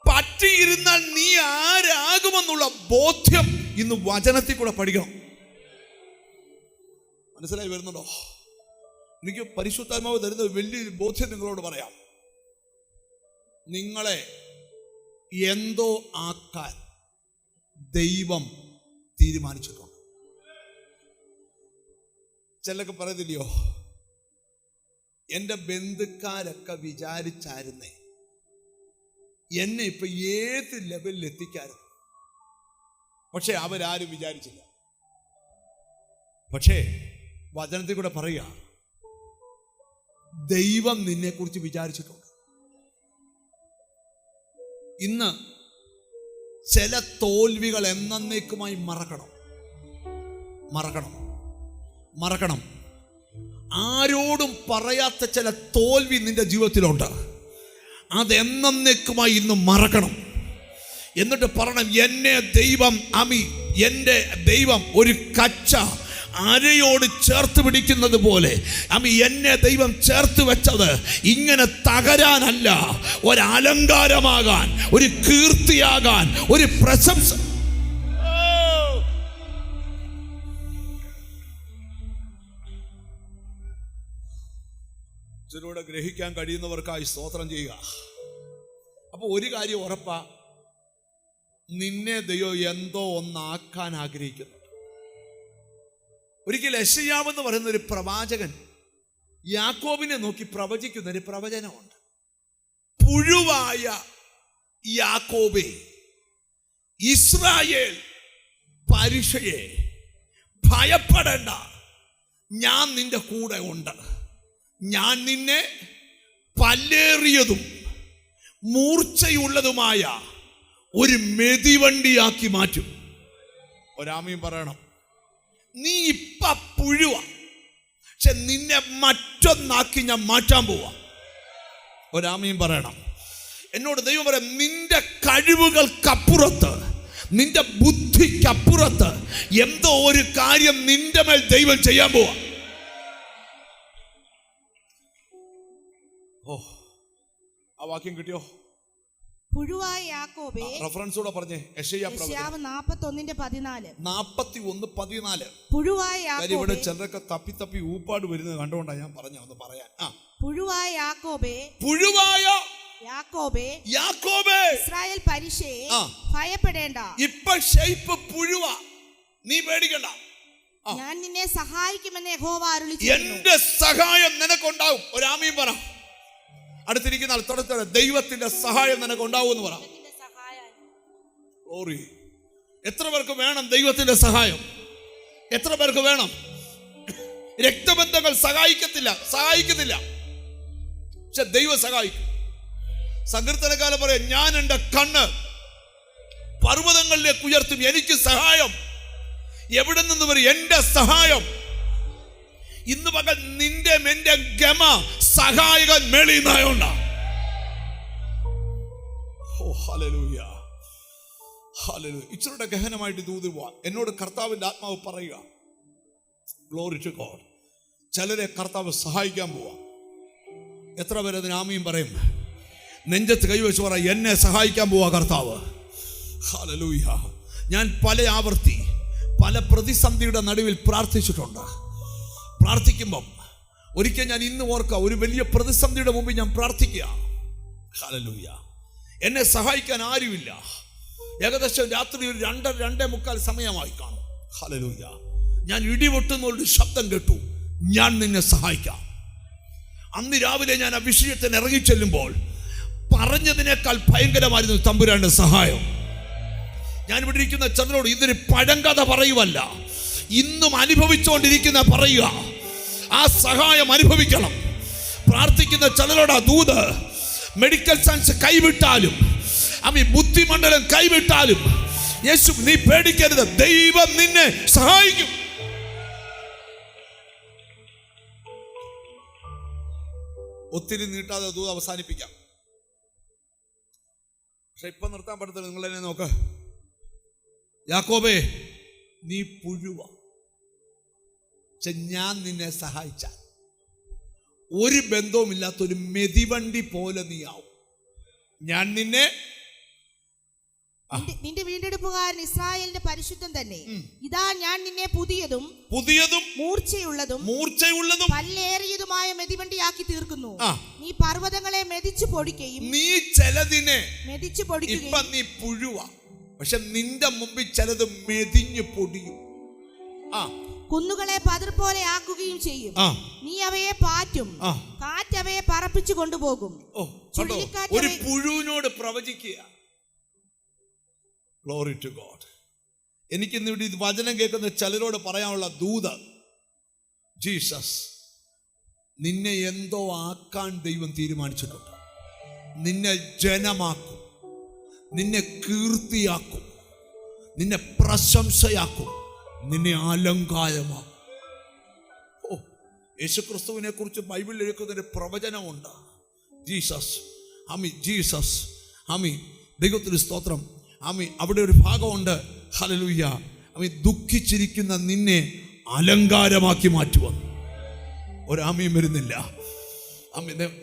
പറ്റിയിരുന്നാൽ നീ ആരാകുമെന്നുള്ള ബോധ്യം ഇന്ന് വചനത്തിൽ കൂടെ പഠിക്കണം. മനസ്സിലായി വരുന്നുണ്ടോ? എനിക്ക് പരിശുദ്ധാത്മാവ് തരുന്ന വലിയൊരു ബോധ്യം നിങ്ങളോട് പറയാം. നിങ്ങളെ എന്തോ ആക്കാൻ ദൈവം തീരുമാനിച്ചിട്ടുണ്ട്. ചിലർക്ക് പറയത്തില്ലയോ, എൻ്റെ ബന്ധുക്കാരൊക്കെ വിചാരിച്ചായിരുന്നേ എന്നെ ഇപ്പൊ ഏത് ലെവലിൽ എത്തിക്കായിരുന്നു, പക്ഷെ അവരാരും വിചാരിച്ചില്ല. പക്ഷേ വചനത്തിൽ കൂടെ പറയുക, ദൈവം നിന്നെ കുറിച്ച് വിചാരിച്ചിട്ടുണ്ട്. ഇന്ന് ചില തോൽവികൾ എന്നേക്കുമായി മറക്കണം. ആരോടും പറയാത്ത ചില തോൽവി നിന്റെ ജീവിതത്തിലുണ്ട്. അതെന്നേക്കുമായി ഇന്ന് മറക്കണം. എന്നിട്ട് പറയണം, എന്നെ ദൈവം എൻ്റെ ദൈവം ഒരു കച്ച അരയോട് ചേർത്ത് പിടിക്കുന്നത് പോലെ എന്നെ ദൈവം ചേർത്ത് വെച്ചത് ഇങ്ങനെ തകരാനല്ല, ഒരു അലങ്കാരമാകാൻ, ഒരു കീർത്തിയാകാൻ, ഒരു പ്രശംസ. ഇച്ചിലൂടെ ഗ്രഹിക്കാൻ കഴിയുന്നവർക്കായി സ്തോത്രം ചെയ്യുക. അപ്പൊ ഒരു കാര്യം ഉറപ്പാ, നിന്നെ ദൈവം എന്തോ ഒന്നാക്കാൻ ആഗ്രഹിക്കുന്നു. ഒരിക്കൽ യെശയ്യാവ് എന്ന് പറയുന്ന ഒരു പ്രവാചകൻ യാക്കോബിനെ നോക്കി പ്രവചിക്കുന്ന ഒരു പ്രവചനമുണ്ട്. പുഴുവായ യാക്കോബേ, ഇസ്രായേൽ പരിശയെ, ഭയപ്പെടേണ്ട, ഞാൻ നിന്റെ കൂടെ ഉണ്ട്. ഞാൻ നിന്നെ പല്ലേറിയതും മൂർച്ചയുള്ളതുമായ ഒരു മെതിവണ്ടിയാക്കി മാറ്റും. ഒരാമയും പറയണം. നീ ഇപ്പ പുഴുവ, പക്ഷെ നിന്നെ മറ്റൊന്നാക്കി ഞാൻ മാറ്റാൻ പോവാ. ഒരാമയും പറയണം. എന്നോട് ദൈവം പറയാം, നിന്റെ കഴിവുകൾക്കപ്പുറത്ത്, നിന്റെ ബുദ്ധിക്കപ്പുറത്ത് എന്തോ ഒരു കാര്യം നിന്റെ മേൽ ദൈവം ചെയ്യാൻ പോവാ. ഓ, ആ വാക്യം കിട്ടിയോ? പുഴുവായ യാക്കോബേ, റഫറൻസ് കൂടെ പറഞ്ഞേ. യെശയ്യാവ് 41:14. 41:14. പുഴുവായ യാക്കോബേ, ഇവിടെ ചിലരൊക്കെ തപ്പി തപ്പി ഊപ്പാട് വരുന്നത് കണ്ടുകൊണ്ടാണ് ഞാൻ ഒന്ന് പറയാൻ. പുഴുവായ യാക്കോബേ, പുഴുവായ യാക്കോബേ, യാക്കോബേ, ഇസ്രായേൽ പരിശയെ, ഭയപ്പെടേണ്ട. ഇപ്പൊ ഷേപ്പ് പുഴുവ, നീ പേടിക്കണ്ട. ഞാൻ നിന്നെ സഹായിക്കുമെന്ന് യഹോവ അരുളിച്ചെയ്യുന്നു. എന്റെ സഹായം നിനക്കുണ്ടാവും. ഒരാമയും പറ. അടുത്തിരിക്കുന്ന ആൾ ദൈവത്തിന്റെ സഹായം നിനക്ക് ഉണ്ടാവും എന്ന് പറ. ഓറി, എത്ര പേർക്ക് വേണം ദൈവത്തിന്റെ സഹായം? എത്ര പേർക്ക് വേണം? രക്തബന്ധങ്ങൾ സഹായിക്കത്തില്ല, പക്ഷെ ദൈവം സഹായിക്കും. സങ്കീർത്തനക്കാരൻ പറയാം, ഞാൻ എൻ്റെ കണ്ണ് പർവ്വതങ്ങളിലേക്ക് ഉയർത്തും, എനിക്ക് സഹായം എവിടെ നിന്ന് വരും? എന്റെ സഹായം ഇന്ന് പകൽ നിന്റെ എന്റെ ഗമ സഹായകൻ മേളിയുണ്ടായോണ്ട. ഓ ഹല്ലേലൂയ, ഹല്ലേലൂയ. ഇച്ചിരിയുടെ ഗഹനമായിട്ട് ദൂതുവാ. എന്നോട് കർത്താവിന്റെ ആത്മാവ് പറയുക, ഗ്ലോറി ടു ഗോഡ്. ചിലരെ കർത്താവ് സഹായിക്കാൻ പോവാ. എത്ര പേര് അതിന് ആമീൻ പറയും? നെഞ്ചത്ത് കൈവച്ച് പറ, എന്നെ സഹായിക്കാൻ പോവാ കർത്താവ്. ഹല്ലേലൂയ. ഞാൻ പല ആവർത്തി പല പ്രതിസന്ധിയുടെ നടുവിൽ പ്രാർത്ഥിച്ചിട്ടുണ്ട്. പ്രാർത്ഥിക്കുമ്പം ഒരിക്കൽ ഞാൻ ഇന്ന് ഓർക്കുക, ഒരു വലിയ പ്രതിസന്ധിയുടെ മുമ്പിൽ ഞാൻ പ്രാർത്ഥിക്കുക. ഹല്ലേലൂയ. എന്നെ സഹായിക്കാൻ ആരുമില്ല. ഏകദേശം രാത്രി ഒരു 2:45 സമയമായി കാണും. ഹല്ലേലൂയ. ഞാൻ ഇടിവെട്ടുന്ന ഒരു ശബ്ദം കേട്ടു, ഞാൻ നിന്നെ സഹായിക്കാം. അന്ന് രാവിലെ ഞാൻ ആ വിഷയത്തിന് ഇറങ്ങിച്ചെല്ലുമ്പോൾ പറഞ്ഞതിനേക്കാൾ ഭയങ്കരമായിരുന്നു തമ്പുരാന്റെ സഹായം. ഞാൻ ഇവിടെ ഇരിക്കുന്ന ചന്ദ്രനോട് ഇതൊരു പഴങ്കഥ പറയുവല്ല, ഇന്നും അനുഭവിച്ചുകൊണ്ടിരിക്കുന്ന പറയുക. ആ സഹായം അനുഭവിക്കണം. പ്രാർത്ഥിക്കുന്ന ചിലരോട് ദൂത്, മെഡിക്കൽ സയൻസ് കൈവിട്ടാലും, ബുദ്ധിമണ്ഡലം കൈവിട്ടാലും, യേശു നീ പേടിക്കരുത്, ദൈവം നിന്നെ സഹായിക്കും. ഒത്തിരി നീട്ടാതെ ദൂത് അവസാനിപ്പിക്കാം. പക്ഷെ ഇപ്പൊ നിർത്താൻ പറ്റത്തില്ല. നിങ്ങൾ എന്നെ നോക്ക്. യാക്കോബേ, നീ പുഴുവ, പക്ഷെ ഞാൻ നിന്നെ സഹായിച്ച ഒരു ബന്ധവുമില്ലാത്തൊരു മെതിവണ്ടി പോലെ നീ ആവും. ഞാൻ നിന്നെ, നിന്റെ വീണ്ടെടുപ്പുകാരൻ ഇസ്രായേലിന്റെ പരിശുദ്ധൻ തന്നെ, ഇതാ ഞാൻ നിന്നെ പുതിയതും മൂർച്ചയുള്ളതും പല്ലേറിയതുമായ മെതിവണ്ടിയാക്കി തീർക്കുന്നു. നീ പർവ്വതങ്ങളെ മെതിച്ചു പൊടിക്കുകയും, നീ ചിലതിനെ മെതിച്ചു പൊടിക്കുകയും. ഇപ്പൊ നീ പുഴുവ, പക്ഷെ നിന്റെ മുമ്പിൽ ചിലത് മെതിഞ്ഞു പൊടിയും. കുന്നുകളെ പതിർ പോലെ ആക്കുകയും ചെയ്യും. നീ അവയെ പാറ്റും, കാറ്റ് അവയെ പറപ്പിച്ചു കൊണ്ടുപോകും. ഒരു പുഴുവിനോട് പ്രവചിക്കുക. Glory to God. എനിക്കിന്ന് ഇവിടെ ഇത് വചനം കേൾക്കുന്ന ചിലരോട് പറയാനുള്ള ദൂത്, ജീസസ് നിന്നെ എന്തോ ആക്കാൻ ദൈവം തീരുമാനിച്ചിട്ടുണ്ട്. നിന്നെ ജനമാക്കും, നിന്നെ കീർത്തിയാക്കും, നിന്നെ പ്രശംസയാക്കും, നിന്നെ അലങ്കാരമാക്കും. ഓ, യേശുക്രിസ്തുവിനെ കുറിച്ച് ബൈബിളിൽ എഴുതുന്നൊരു പ്രവചനമുണ്ട്. ജീസസ് ജീസസ് ദൈവത്തിന് സ്തോത്രം. അവിടെ ഒരു ഭാഗമുണ്ട്. ഹല്ലേലൂയ. ദുഃഖിച്ചിരിക്കുന്ന നിന്നെ അലങ്കാരമാക്കി മാറ്റുവന്നു. ഒരാമയും വരുന്നില്ല.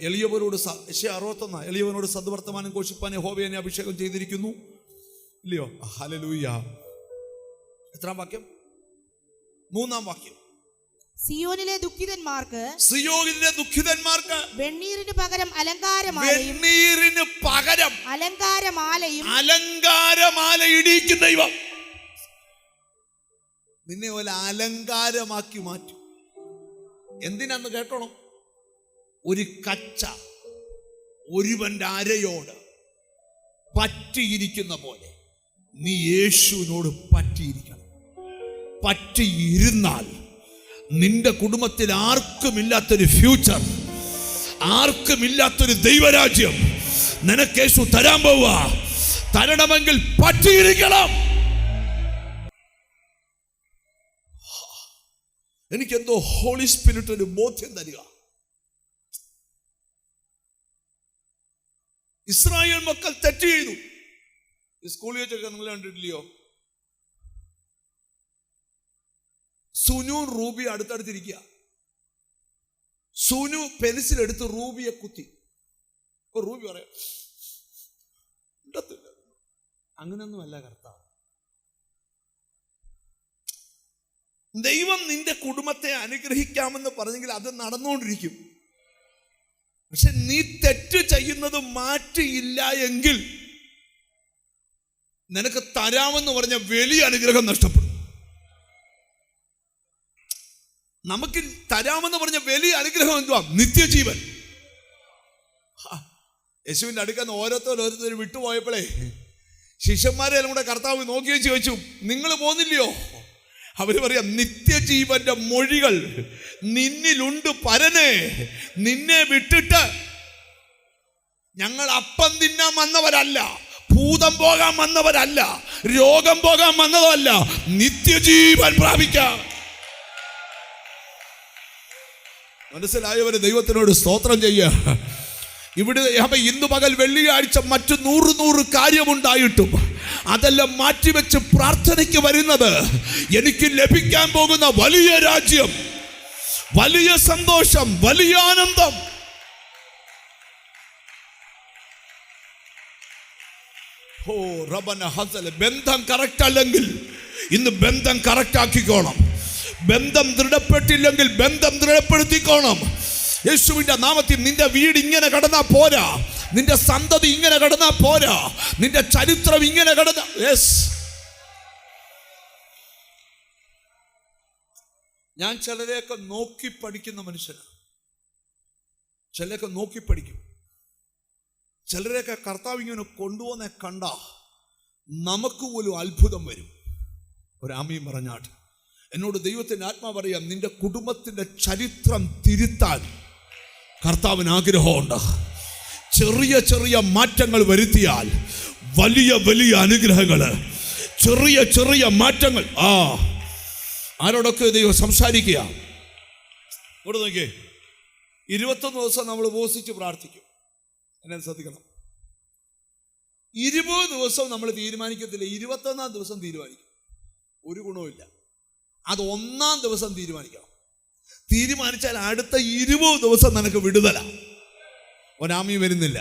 എളിയവരോട് 61 എളിയവനോട് സദ്വർത്തമാനം ഘോഷിപ്പാൻ യഹോവ എന്നെ അഭിഷേകം ചെയ്തിരിക്കുന്നു, ഇല്ലയോ? ഹല്ലേലൂയ. എത്രാം വാക്യം? 3-ാം വാക്യം. സിയോനിലെ ദുഃഖിതന്മാർക്ക് വെണ്ണീറിന് പകരം അലങ്കാരമാല ഇടിക്കും ദൈവം. നിന്നെ പോലെ അലങ്കാരമാക്കി മാറ്റും. എന്തിനാന്ന് കേട്ടോണം. ഒരു കച്ച ഒരുവന്റെ അരയോട് പറ്റിയിരിക്കുന്ന പോലെ നീ യേശുവിനോട് പറ്റിയിരിക്കണം. പറ്റിയിരുന്നാൽ നിന്റെ കുടുംബത്തിൽ ആർക്കുമില്ലാത്തൊരു ഫ്യൂച്ചർ, ആർക്കുമില്ലാത്തൊരു ദൈവരാജ്യം നിനക്ക് യേശു തരാൻ പോവുക. തരണമെങ്കിൽ പറ്റിയിരിക്കണം. എനിക്കെന്തോ ഹോളി സ്പിരിറ്റ് ഒരു ബോധ്യം തരിക. ഇസ്രായേൽ മക്കൾ തെറ്റ് ചെയ്തു. ഈ സ്കൂളിൽ വെച്ചൊക്കെ നിങ്ങൾ കണ്ടിട്ടില്ലയോ? സുനു റൂബി അടുത്തടുത്തിരിക്കുക. സുനു പെൻസിൽ എടുത്ത് റൂബിയെ കുത്തി. റൂബി പറയാം അങ്ങനൊന്നുമല്ല കർത്താവ്. ദൈവം നിന്റെ കുടുംബത്തെ അനുഗ്രഹിക്കാമെന്ന് പറഞ്ഞെങ്കിൽ അത് നടന്നുകൊണ്ടിരിക്കും. പക്ഷെ നീ തെറ്റ് ചെയ്യുന്നത് മാറ്റിയില്ല എങ്കിൽ നിനക്ക് തരാമെന്ന് പറഞ്ഞ വലിയ അനുഗ്രഹം നഷ്ടപ്പെടും. നമുക്ക് തരാമെന്ന് പറഞ്ഞ വലിയ അനുഗ്രഹം എന്തുവാ? നിത്യജീവൻ. യേശുവിന്റെ അടുക്കുന്ന ഓരോരുത്തർ വിട്ടുപോയപ്പോഴേ ശിഷ്യന്മാരെല്ലാം കൂടെ കർത്താവ് നോക്കിയും ചോദിച്ചു, നിങ്ങൾ പോകുന്നില്ലയോ? അവര് പറയാം, നിത്യജീവന്റെ മൊഴികൾ നിന്നിലുണ്ട് പരനെ. നിന്നെ വിട്ടിട്ട് ഞങ്ങൾ അപ്പം തിന്നാൻ വന്നവരല്ല, ഭൂതം പോകാൻ വന്നവരല്ല, രോഗം പോകാൻ വന്നതല്ല, നിത്യജീവൻ പ്രാപിക്കാം. മനസ്സിലായവര് ദൈവത്തിനോട് സ്തോത്രം ചെയ്യുക. ഇവിടെ ഇന്ന് പകൽ വെള്ളിയാഴ്ച മറ്റു 100 കാര്യമുണ്ടായിട്ടും അതെല്ലാം മാറ്റിവെച്ച് പ്രാർത്ഥനയ്ക്ക് വരുന്നത് എനിക്ക് ലഭിക്കാൻ പോകുന്ന വലിയ രാജ്യം, വലിയ സന്തോഷം, വലിയ ആനന്ദം. ബന്ധം കറക്റ്റ് അല്ലെങ്കിൽ ഇന്ന് ബന്ധം കറക്റ്റ് ആക്കിക്കോണം. ബന്ധം ദൃഢപ്പെട്ടില്ലെങ്കിൽ ബന്ധം ദൃഢപ്പെടുത്തിക്കോണം. യേശുവിന്റെ നാമത്തിൽ നിന്റെ വീട് ഇങ്ങനെ കടന്നാ പോരാ, നിന്റെ സന്തതി ഇങ്ങനെ കടന്നാ പോരാ, നിന്റെ ചരിത്രം ഇങ്ങനെ കടന്ന. ഞാൻ ചിലരെയൊക്കെ നോക്കി പഠിക്കുന്ന മനുഷ്യനാണ്. ചിലരെയൊക്കെ നോക്കി പഠിക്കും. ചിലരെയൊക്കെ കർത്താവ് ഇങ്ങനെ കൊണ്ടുപോകുന്ന കണ്ട നമുക്ക് പോലും അത്ഭുതം വരും. ഒരു ആമീൻ പറഞ്ഞാട്ട്. എന്നോട് ദൈവത്തിന്റെ ആത്മാവ് പറയാം, നിന്റെ കുടുംബത്തിന്റെ ചരിത്രം തിരുത്താൻ കർത്താവിന് ആഗ്രഹമുണ്ട്. ചെറിയ ചെറിയ മാറ്റങ്ങൾ വരുത്തിയാൽ വലിയ വലിയ അനുഗ്രഹങ്ങള്. ചെറിയ ചെറിയ മാറ്റങ്ങൾ. ആരോടൊക്കെ ദൈവം സംസാരിക്കുക. ഇവിടെ നോക്കിയേ, 21 ദിവസം നമ്മൾ ഉപവസിച്ച് പ്രാർത്ഥിക്കും. എന്നെ ശ്രദ്ധിക്കണം. 20 ദിവസം നമ്മൾ തീരുമാനിക്കത്തില്ല, 21-ാം ദിവസം തീരുമാനിക്കും. ഒരു ഗുണവുമില്ല. അത് 1-ാം ദിവസം തീരുമാനിക്കണം. തീരുമാനിച്ചാൽ അടുത്ത 20 ദിവസം നിനക്ക് വിടുതല. ഒരാമി വരുന്നില്ല.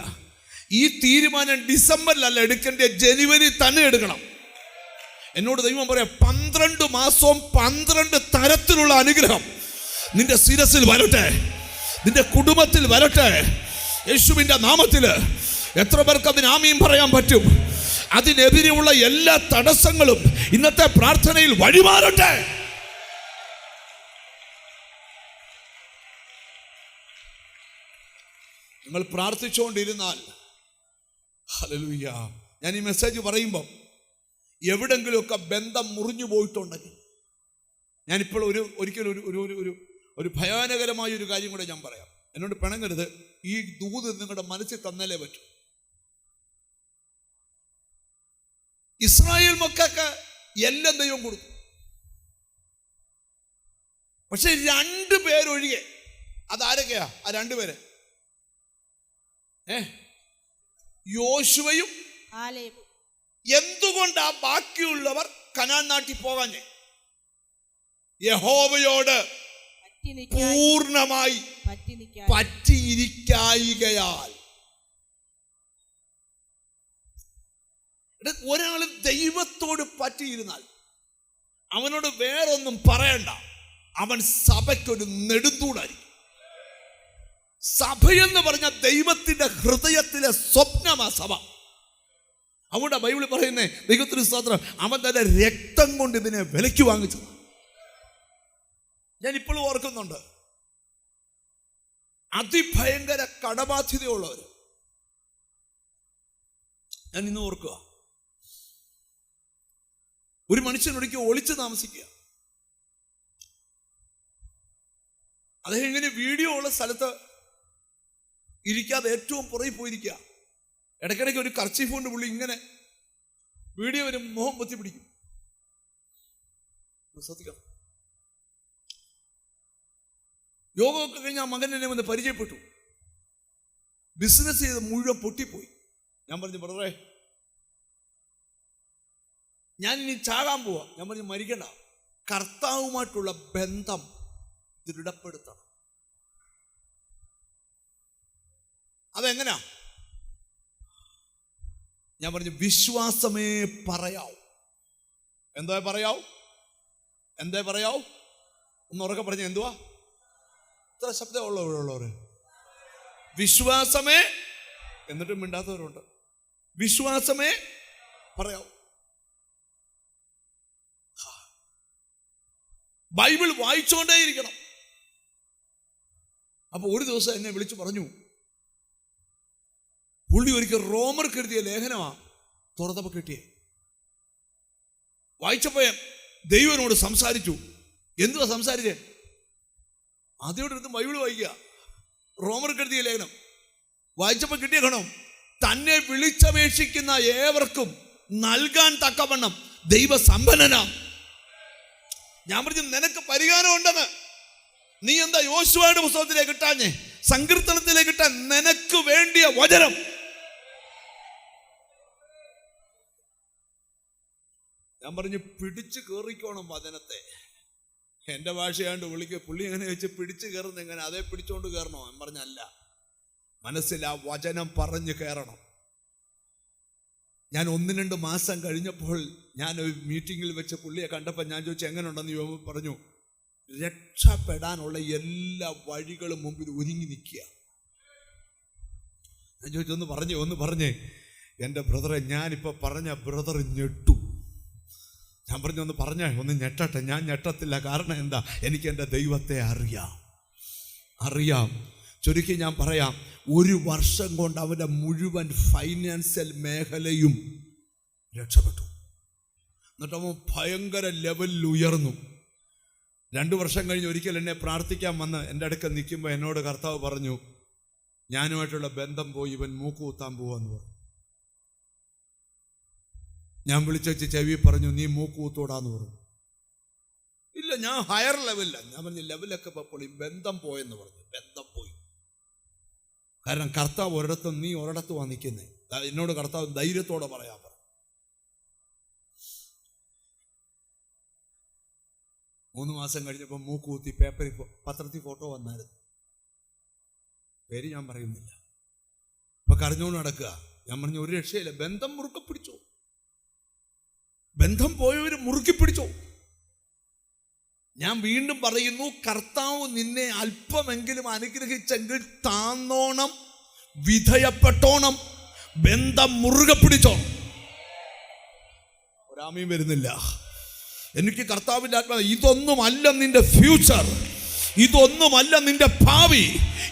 ഈ തീരുമാനം ഡിസംബറിലല്ല എടുക്കേണ്ട, ജനുവരി തന്നെ എടുക്കണം. എന്നോട് ദൈവം പറയാം, 12 മാസവും 12 തരത്തിലുള്ള അനുഗ്രഹം നിന്റെ ശിരസിൽ വരട്ടെ, നിന്റെ കുടുംബത്തിൽ വരട്ടെ, യേശുവിന്റെ നാമത്തില്. എത്ര പേർക്ക് അതിന് ആമീൻ പറയാൻ പറ്റും? അതിനെതിരെയുള്ള എല്ലാ തടസ്സങ്ങളും ഇന്നത്തെ പ്രാർത്ഥനയിൽ വഴിമാറട്ടെ. നിങ്ങൾ പ്രാർത്ഥിച്ചുകൊണ്ടിരുന്നാൽ, ഹല്ലേലൂയ, ഞാൻ ഈ മെസ്സേജ് പറയുമ്പം എവിടെങ്കിലുമൊക്കെ ബന്ധം മുറിഞ്ഞു പോയിട്ടുണ്ടെങ്കിൽ, ഞാനിപ്പോൾ ഒരിക്കലും ഒരു ഭയാനകരമായ ഒരു കാര്യം കൂടെ ഞാൻ പറയാം. എന്നോട് പിണങ്ങരുത്. ഈ ദൂത് നിങ്ങളുടെ മനസ്സിൽ തന്നാലേ പറ്റൂ. ഇസ്രായേൽ മക്കൾക്ക് എല്ലാം ദൈവം കൊടുത്തു. പക്ഷെ 2 പേരൊഴികെ, അതാരൊക്കെയാ ആ 2 പേര്? യോശുവയും കാലേബും. എന്തുകൊണ്ടാ ബാക്കിയുള്ളവർ കനാൻ നാട്ടിൽ പോകാഞ്ഞേ? യഹോവയോട് പൂർണ്ണമായി പറ്റിയിരിക്കായികയാൽ. ഒരാൾ ദൈവത്തോട് പറ്റിയിരുന്നാൽ അവനോട് വേറൊന്നും പറയണ്ട. അവൻ സഭയ്ക്കൊരു നെടുന്തൂണായിരിക്കും. സഭയെന്ന് പറഞ്ഞ ദൈവത്തിന്റെ ഹൃദയത്തിലെ സ്വപ്നമാ സഭ. അതുകൊണ്ട് ബൈബിൾ പറയുന്നേ, ദൈവത്തിന് സ്തോത്രം, അവൻ തന്റെ രക്തം കൊണ്ട് ഇതിനെ വിലയ്ക്ക് വാങ്ങിച്ചു. ഞാൻ ഇപ്പോഴും ഓർക്കുന്നുണ്ട്, അതിഭയങ്കര കടബാധ്യതയുള്ളവർ. ഞാൻ ഇന്ന് ഓർക്കുക, ഒരു മനുഷ്യനൊരിക്കൽ ഒളിച്ചു താമസിക്കുക. അദ്ദേഹം ഇങ്ങനെ വീഡിയോ ഉള്ള സ്ഥലത്ത് ഇരിക്കാതെ ഏറ്റവും പുറകിൽ പോയിരിക്കുക. ഇടയ്ക്കിടയ്ക്ക് ഒരു കർച്ചീഫ് കൊണ്ട് പുള്ളി ഇങ്ങനെ വീഡിയോ വരും, മുഖം പൊത്തി പിടിക്കും. ശ്രദ്ധിക്കണം. യോഗമൊക്കെ കഴിഞ്ഞ് ആ മകൻ എന്നെ വന്ന് പരിചയപ്പെട്ടു. ബിസിനസ് ചെയ്ത് മുഴുവൻ പൊട്ടിപ്പോയി. ഞാൻ പറഞ്ഞു, ബ്രദറെ, ഞാൻ ഇനി ചാകാൻ പോവാ. ഞാൻ പറഞ്ഞു, മരിക്കണ്ട, കർത്താവുമായിട്ടുള്ള ബന്ധം ദൃഢപ്പെടുത്തണം. അതെങ്ങനാ? ഞാൻ പറഞ്ഞു, വിശ്വാസമേ പറയാവൂ. എന്താ പറയാവൂ? എന്താ പറയാവൂ? ഒന്ന് ഉറക്കെ പറഞ്ഞ എന്തുവാ? ഇത്ര ശബ്ദമുള്ളവരുള്ളവര് വിശ്വാസമേ, എന്നിട്ടും മിണ്ടാത്തവരുണ്ട്. വിശ്വാസമേ പറയാവൂ. ബൈബിൾ വായിച്ചോണ്ടേയിരിക്കണം. അപ്പൊ ഒരു ദിവസം എന്നെ വിളിച്ചു പറഞ്ഞു, പുള്ളി ഒരിക്കൽ റോമർക്ക് എഴുതിയ ലേഖനമാ തുറന്നപ്പോ കിട്ടിയേ. വായിച്ചപ്പോ ദൈവനോട് സംസാരിച്ചു. എന്തുവാ സംസാരിച്ചേ? ആദ്യമായിട്ട് ബൈബിൾ വായിക്കുക, റോമർക്ക് എഴുതിയ ലേഖനം വായിച്ചപ്പോ കിട്ടിയ ഗുണം, തന്നെ വിളിച്ചപേക്ഷിക്കുന്ന ഏവർക്കും നൽകാൻ തക്കവണ്ണം ദൈവസമ്പന്നനാ. ഞാൻ പറഞ്ഞു, നിനക്ക് പരിഹാരം ഉണ്ടെന്ന്. നീ എന്താ യോശുവയുടെ പുസ്തകത്തിലേക്ക് ഇട്ടാഞ്ഞേ, സങ്കീർത്തനത്തിലേക്ക് ഇട്ടാൻ നിനക്ക് വേണ്ടിയ വചനം. ഞാൻ പറഞ്ഞു, പിടിച്ചു കയറിക്കോണം വചനത്തെ. എന്റെ ഭാഷയാണ്ട് വിളിക്കുക. പുള്ളി എങ്ങനെ വെച്ച് പിടിച്ചു കയറുന്ന എങ്ങനെ? അതേ പിടിച്ചോണ്ട് കയറണോ? ഞാൻ പറഞ്ഞല്ല, മനസ്സിൽ ആ വചനം പറഞ്ഞു കയറണം. ഞാൻ 1-2 മാസം കഴിഞ്ഞപ്പോൾ ഞാൻ ഒരു മീറ്റിങ്ങിൽ വെച്ച് പുള്ളിയെ കണ്ടപ്പോൾ ഞാൻ ചോദിച്ചു, എങ്ങനെ ഉണ്ടെന്ന് യോഗം പറഞ്ഞു, രക്ഷപ്പെടാനുള്ള എല്ലാ വഴികളും മുമ്പിൽ ഒരുങ്ങി നിൽക്കുക. ഞാൻ ചോദിച്ചു, ഒന്ന് പറഞ്ഞേ എൻ്റെ ബ്രദറെ. ഞാനിപ്പോൾ പറഞ്ഞ ബ്രദർ ഞെട്ടു. ഞാൻ പറഞ്ഞു, ഒന്ന് ഞെട്ടട്ടെ. ഞാൻ ഞെട്ടത്തില്ല. കാരണം എന്താ? എനിക്ക് എൻ്റെ ദൈവത്തെ അറിയാം. ചുരുക്കി ഞാൻ പറയാം, 1 വർഷം കൊണ്ട് അവൻ്റെ മുഴുവൻ ഫൈനാൻഷ്യൽ മേഖലയും രക്ഷപ്പെട്ടു. എന്നിട്ട് അവൻ ഭയങ്കര ലെവലിൽ ഉയർന്നു. 2 വർഷം കഴിഞ്ഞ് ഒരിക്കൽ എന്നെ പ്രാർത്ഥിക്കാൻ വന്ന് എൻ്റെ അടുക്കൽ നിൽക്കുമ്പോൾ എന്നോട് കർത്താവ് പറഞ്ഞു, ഞാനുമായിട്ടുള്ള ബന്ധം പോയി, ഇവൻ മൂക്ക് കുത്താൻ പോവാന്ന് പറഞ്ഞു. ഞാൻ വിളിച്ചു ചെവി പറഞ്ഞു, നീ മൂക്ക് കുത്തോടാന്ന് പറഞ്ഞു. ഇല്ല, ഞാൻ ഹയർ ലെവലിലാണ്. ഞാൻ പറഞ്ഞു, ലെവലൊക്കെ പൊളി, ബന്ധം പോയെന്ന് പറഞ്ഞു. ബന്ധം പോയി. കാരണം കർത്താവ് ഒരിടത്തും നീ ഒരിടത്തുമാണ് നിൽക്കുന്നത്. എന്നോട് കർത്താവ് ധൈര്യത്തോടെ പറയാൻ പറഞ്ഞു. 3 മാസം കഴിഞ്ഞപ്പോൾ മൂക്ക് കുത്തി പേപ്പറിൽ പത്രത്തിൽ ഫോട്ടോ വന്നായിരുന്നു. പേര് ഞാൻ പറയുന്നില്ല. ഇപ്പൊ കരഞ്ഞോണ്ട് നടക്കുക. ഞാൻ പറഞ്ഞു, ഒരു രക്ഷയില്ല. ബന്ധം മുറുക്കെ പിടിച്ചോ. ബന്ധം പോയവര് മുറുക്കി പിടിച്ചോ. ഞാൻ വീണ്ടും പറയുന്നു, കർത്താവ് നിന്നെ അല്പമെങ്കിലും അനുഗ്രഹിച്ചെങ്കിൽ താന്നോണം, വിധേയപ്പെട്ടോണം, ബന്ധം മുറുകെ പിടിച്ചോ. ഒരാമയും വരുന്നില്ല. എനിക്ക് കർത്താവിൻ്റെ ആത്മാവ്, ഇതൊന്നുമല്ല നിന്റെ ഫ്യൂച്ചർ, ഇതൊന്നുമല്ല നിന്റെ ഭാവി.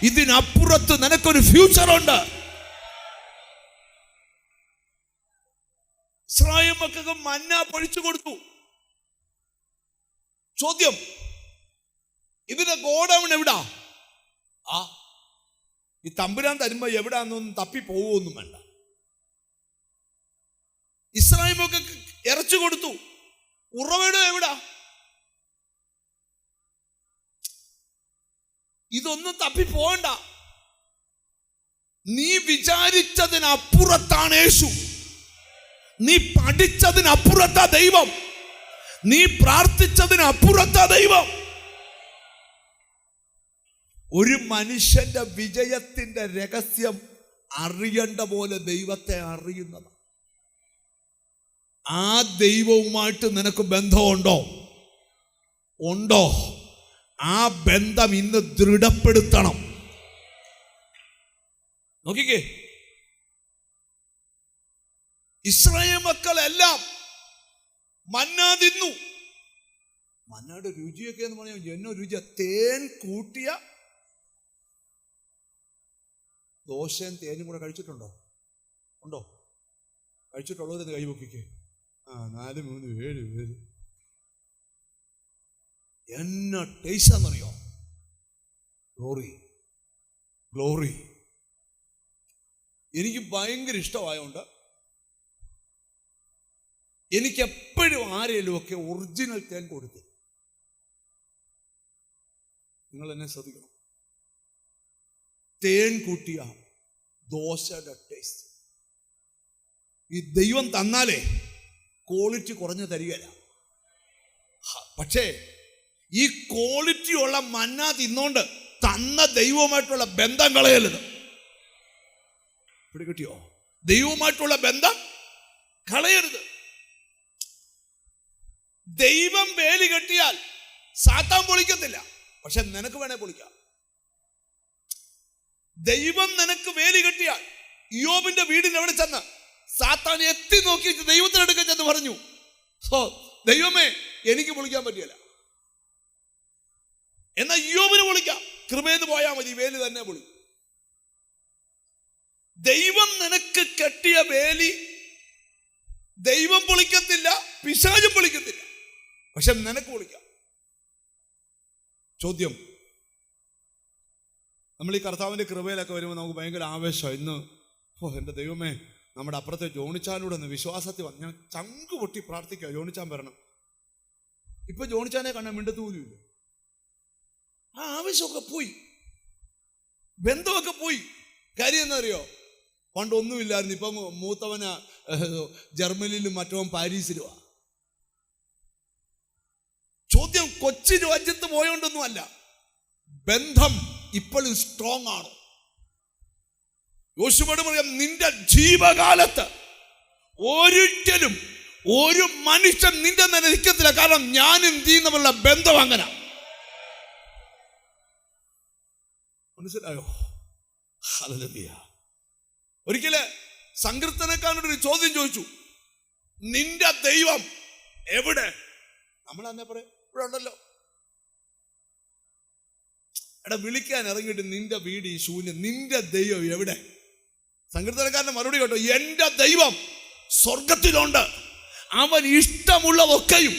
ഇതിനപ്പുറത്ത് നിനക്കൊരു ഫ്യൂച്ചറുണ്ട്. ഇസ്രായേൽ മക്കൾക്ക് മന്ന പൊഴിച്ചു കൊടുത്തു. ചോദ്യം, ഇതിന്റെ ഗോഡൗൺ എവിടാ? ഈ തമ്പുരാൻ തരുമ്പോ എവിടാന്നൊന്നും തപ്പി പോവുമൊന്നും വേണ്ട. ഇസ്രായേൽ മക്കൾക്ക് ഇറച്ചു കൊടുത്തു. ഉറവിടം എവിടാ? ഇതൊന്നും തപ്പി പോകണ്ട. നീ വിചാരിച്ചതിനപ്പുറത്താണ് യേശു. നീ പഠിച്ചതിനപ്പുറത്താ ദൈവം. നീ പ്രാർത്ഥിച്ചതിനപ്പുറത്താ ദൈവം. ഒരു മനുഷ്യന്റെ വിജയത്തിന്റെ രഹസ്യം അറിയേണ്ട പോലെ ദൈവത്തെ അറിയുന്നത്. ആ ദൈവവുമായിട്ട് നിനക്ക് ബന്ധമുണ്ടോ? ആ ബന്ധം ഇന്ന് ദൃഢപ്പെടുത്തണം. നോക്കിക്കേ, ഇസ്രായേൽ മക്കളെല്ലാം മന്ന തിന്നു. മന്നയുടെ രുചിയൊക്കെ എന്ന് പറഞ്ഞാൽ എന്നോ രുചിയ, തേൻ കൂട്ടിയ ദോശയും തേനും കൂടെ കഴിച്ചിട്ടുണ്ടോ? ഉണ്ടോ? കഴിച്ചിട്ടുള്ളവരെന്ന് കൈപൊക്കിക്കേ. 4, 3, 7 എന്നാ ടേസ്റ്റാന്നറിയോ? Glory glory. എനിക്ക് ഭയങ്കര ഇഷ്ടമായോണ്ട് എനിക്ക് എപ്പോഴും ആരെങ്കിലും ഒക്കെ ഒറിജിനൽ തേൻ കൊടുത്തു. നിങ്ങൾ എന്നെ ശ്രദ്ധിക്കണം. തേൻ കൂട്ടിയ ദോശയുടെ ടേസ്റ്റ് ഈ ദൈവം തന്നാലേ ക്വാളിറ്റി കുറഞ്ഞു തരികയില്ല. പക്ഷേ ഈ ക്വാളിറ്റി ഉള്ള മന്ന തിന്നോണ്ട് തന്ന ദൈവവുമായിട്ടുള്ള ബന്ധം കളയരുത്. പിടികിട്ടിയോ? ദൈവവുമായിട്ടുള്ള ബന്ധം കളയരുത്. ദൈവം വേലി കെട്ടിയാൽ സാത്താൻ പൊളിക്കത്തില്ല, പക്ഷെ നിനക്ക് വേണേ പൊളിക്കാം. ദൈവം നിനക്ക് വേലി കെട്ടിയാൽ, യോബിന്റെ വീടിന് എവിടെ ചെന്ന് സാത്താൻ എത്തി നോക്കി ദൈവത്തിനടുക്കൽ ചെന്ന് പറഞ്ഞു, ദൈവമേ എനിക്ക് പൊളിക്കാൻ പറ്റിയല്ല. എന്നാൽ യോബിന് പൊളിക്കാം, കൃപയെന്ന് പോയാൽ മതി, വേലി തന്നെ പൊളി. ദൈവം നിനക്ക് കെട്ടിയ വേലി ദൈവം പൊളിക്കത്തില്ല, പിശാചും പൊളിക്കത്തില്ല, പക്ഷെ നിനക്ക് പൊളിക്കാം. ചോദ്യം, നമ്മൾ ഈ കർത്താവിൻ്റെ കൃപയിലൊക്കെ വരുമ്പോൾ നമുക്ക് ഭയങ്കര ആവേശം. ഇന്ന് എൻ്റെ ദൈവമേ, നമ്മുടെ അപ്പുറത്തെ ജോണിച്ചാനൂടെ ഒന്ന് വിശ്വാസത്തിൽ വന്ന് ഞാൻ ചങ്ക് പൊട്ടി പ്രാർത്ഥിക്കുക, ജോണിച്ചാൻ വരണം. ഇപ്പൊ ജോണിച്ചാനെ കാണാൻ മിണ്ടത്ത് പോലും ഇല്ല. ആ ആവേശമൊക്കെ പോയി, ബന്ധമൊക്കെ പോയി. കാര്യം എന്നറിയോ? പണ്ടൊന്നുമില്ലായിരുന്നു, ഇപ്പം മൂത്തവന് ജർമ്മനിയിലും മറ്റവൻ പാരീസിലുമാ. ചോദ്യം, കൊച്ചി രാജ്യത്ത് പോയോണ്ടൊന്നുമല്ല, ബന്ധം ഇപ്പോഴും സ്ട്രോങ് ആണ്. യോശുവയോട് പറയാം, നിന്റെ ജീവകാലത്ത് ഒരിക്കലും ഒരു മനുഷ്യൻ നിന്റെ തന്നെ നിൽക്കത്തില്ല. കാരണം ഞാനും നീ തമ്മിലുള്ള ബന്ധം അങ്ങനെ. മനസ്സിലായോ? ഹല്ലേലൂയ. ഒരിക്കല് സങ്കീർത്തനക്കാരനോടൊരു ചോദ്യം ചോദിച്ചു, നിന്റെ ദൈവം എവിടെ? നമ്മൾ തന്നെ പറയും, ഇവിടെ ഉണ്ടല്ലോ. എടാ, വിളിക്കാൻ ഇറങ്ങിയിട്ട് നിന്റെ വീട് ഈ ശൂന്യം, നിന്റെ ദൈവം എവിടെ? സങ്കീർത്തനക്കാരന്റെ മറുപടി കേട്ടോ, എന്റെ ദൈവം സ്വർഗത്തിലുണ്ട്, അവൻ ഇഷ്ടമുള്ളതൊക്കെയും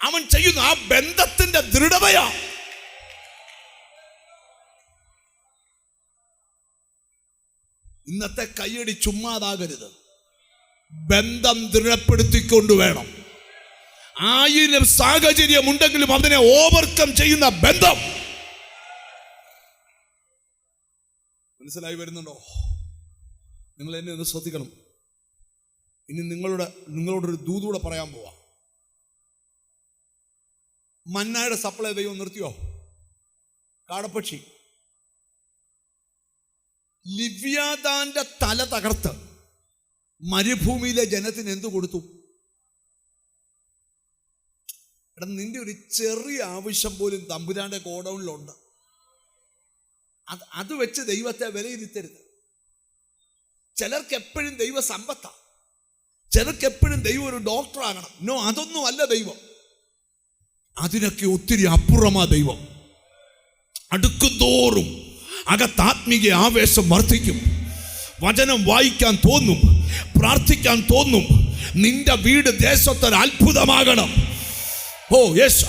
അവൻ ചെയ്യുന്നു. ആ ബന്ധത്തിന്റെ ദൃഢതയാ. ഇന്നത്തെ കയ്യടി ചുമ്മാതാകരുത്, ബന്ധം ദൃഢപ്പെടുത്തിക്കൊണ്ടുവേണം. 1000 സാഹചര്യം ഉണ്ടെങ്കിലും അതിനെ ഓവർകം ചെയ്യുന്ന ബന്ധം. മനസ്സിലായി വരുന്നുണ്ടോ? നിങ്ങൾ എന്നെ ഒന്ന് ശ്രദ്ധിക്കണം. ഇനി നിങ്ങളോടൊരു ദൂതൂടെ പറയാൻ പോവാ. മന്നായുടെ സപ്ലൈ ദൈവം നിർത്തിയോ? കാടപ്പക്ഷി ലിവ്യാതാന്റെ തല തകർത്ത് മരുഭൂമിയിലെ ജനത്തിന് എന്തു കൊടുത്തു? എടാ, നിന്റെ ഒരു ചെറിയ ആവശ്യം പോലും തമ്പുരാന്റെ ഗോഡൗണിലുണ്ട്. അത് വെച്ച് ദൈവത്തെ വിലയിരുത്തരുത്. ചിലർക്ക് എപ്പോഴും ദൈവ സമ്പത്താ, ചിലർക്ക് എപ്പോഴും ദൈവം ഒരു ഡോക്ടർ ആകണം. നോ, അതൊന്നും അല്ല ദൈവം. അതിനൊക്കെ ഒത്തിരി അപ്പുറമാ ദൈവം. അടുക്കുന്തോറും അകത്താത്മീയ ആവേശം വർദ്ധിക്കും. വചനം വായിക്കാൻ തോന്നും, പ്രാർത്ഥിക്കാൻ തോന്നും. നിന്റെ വീട് ദേശത്തൊരു അത്ഭുതമാകണം. ഓ യെസ്,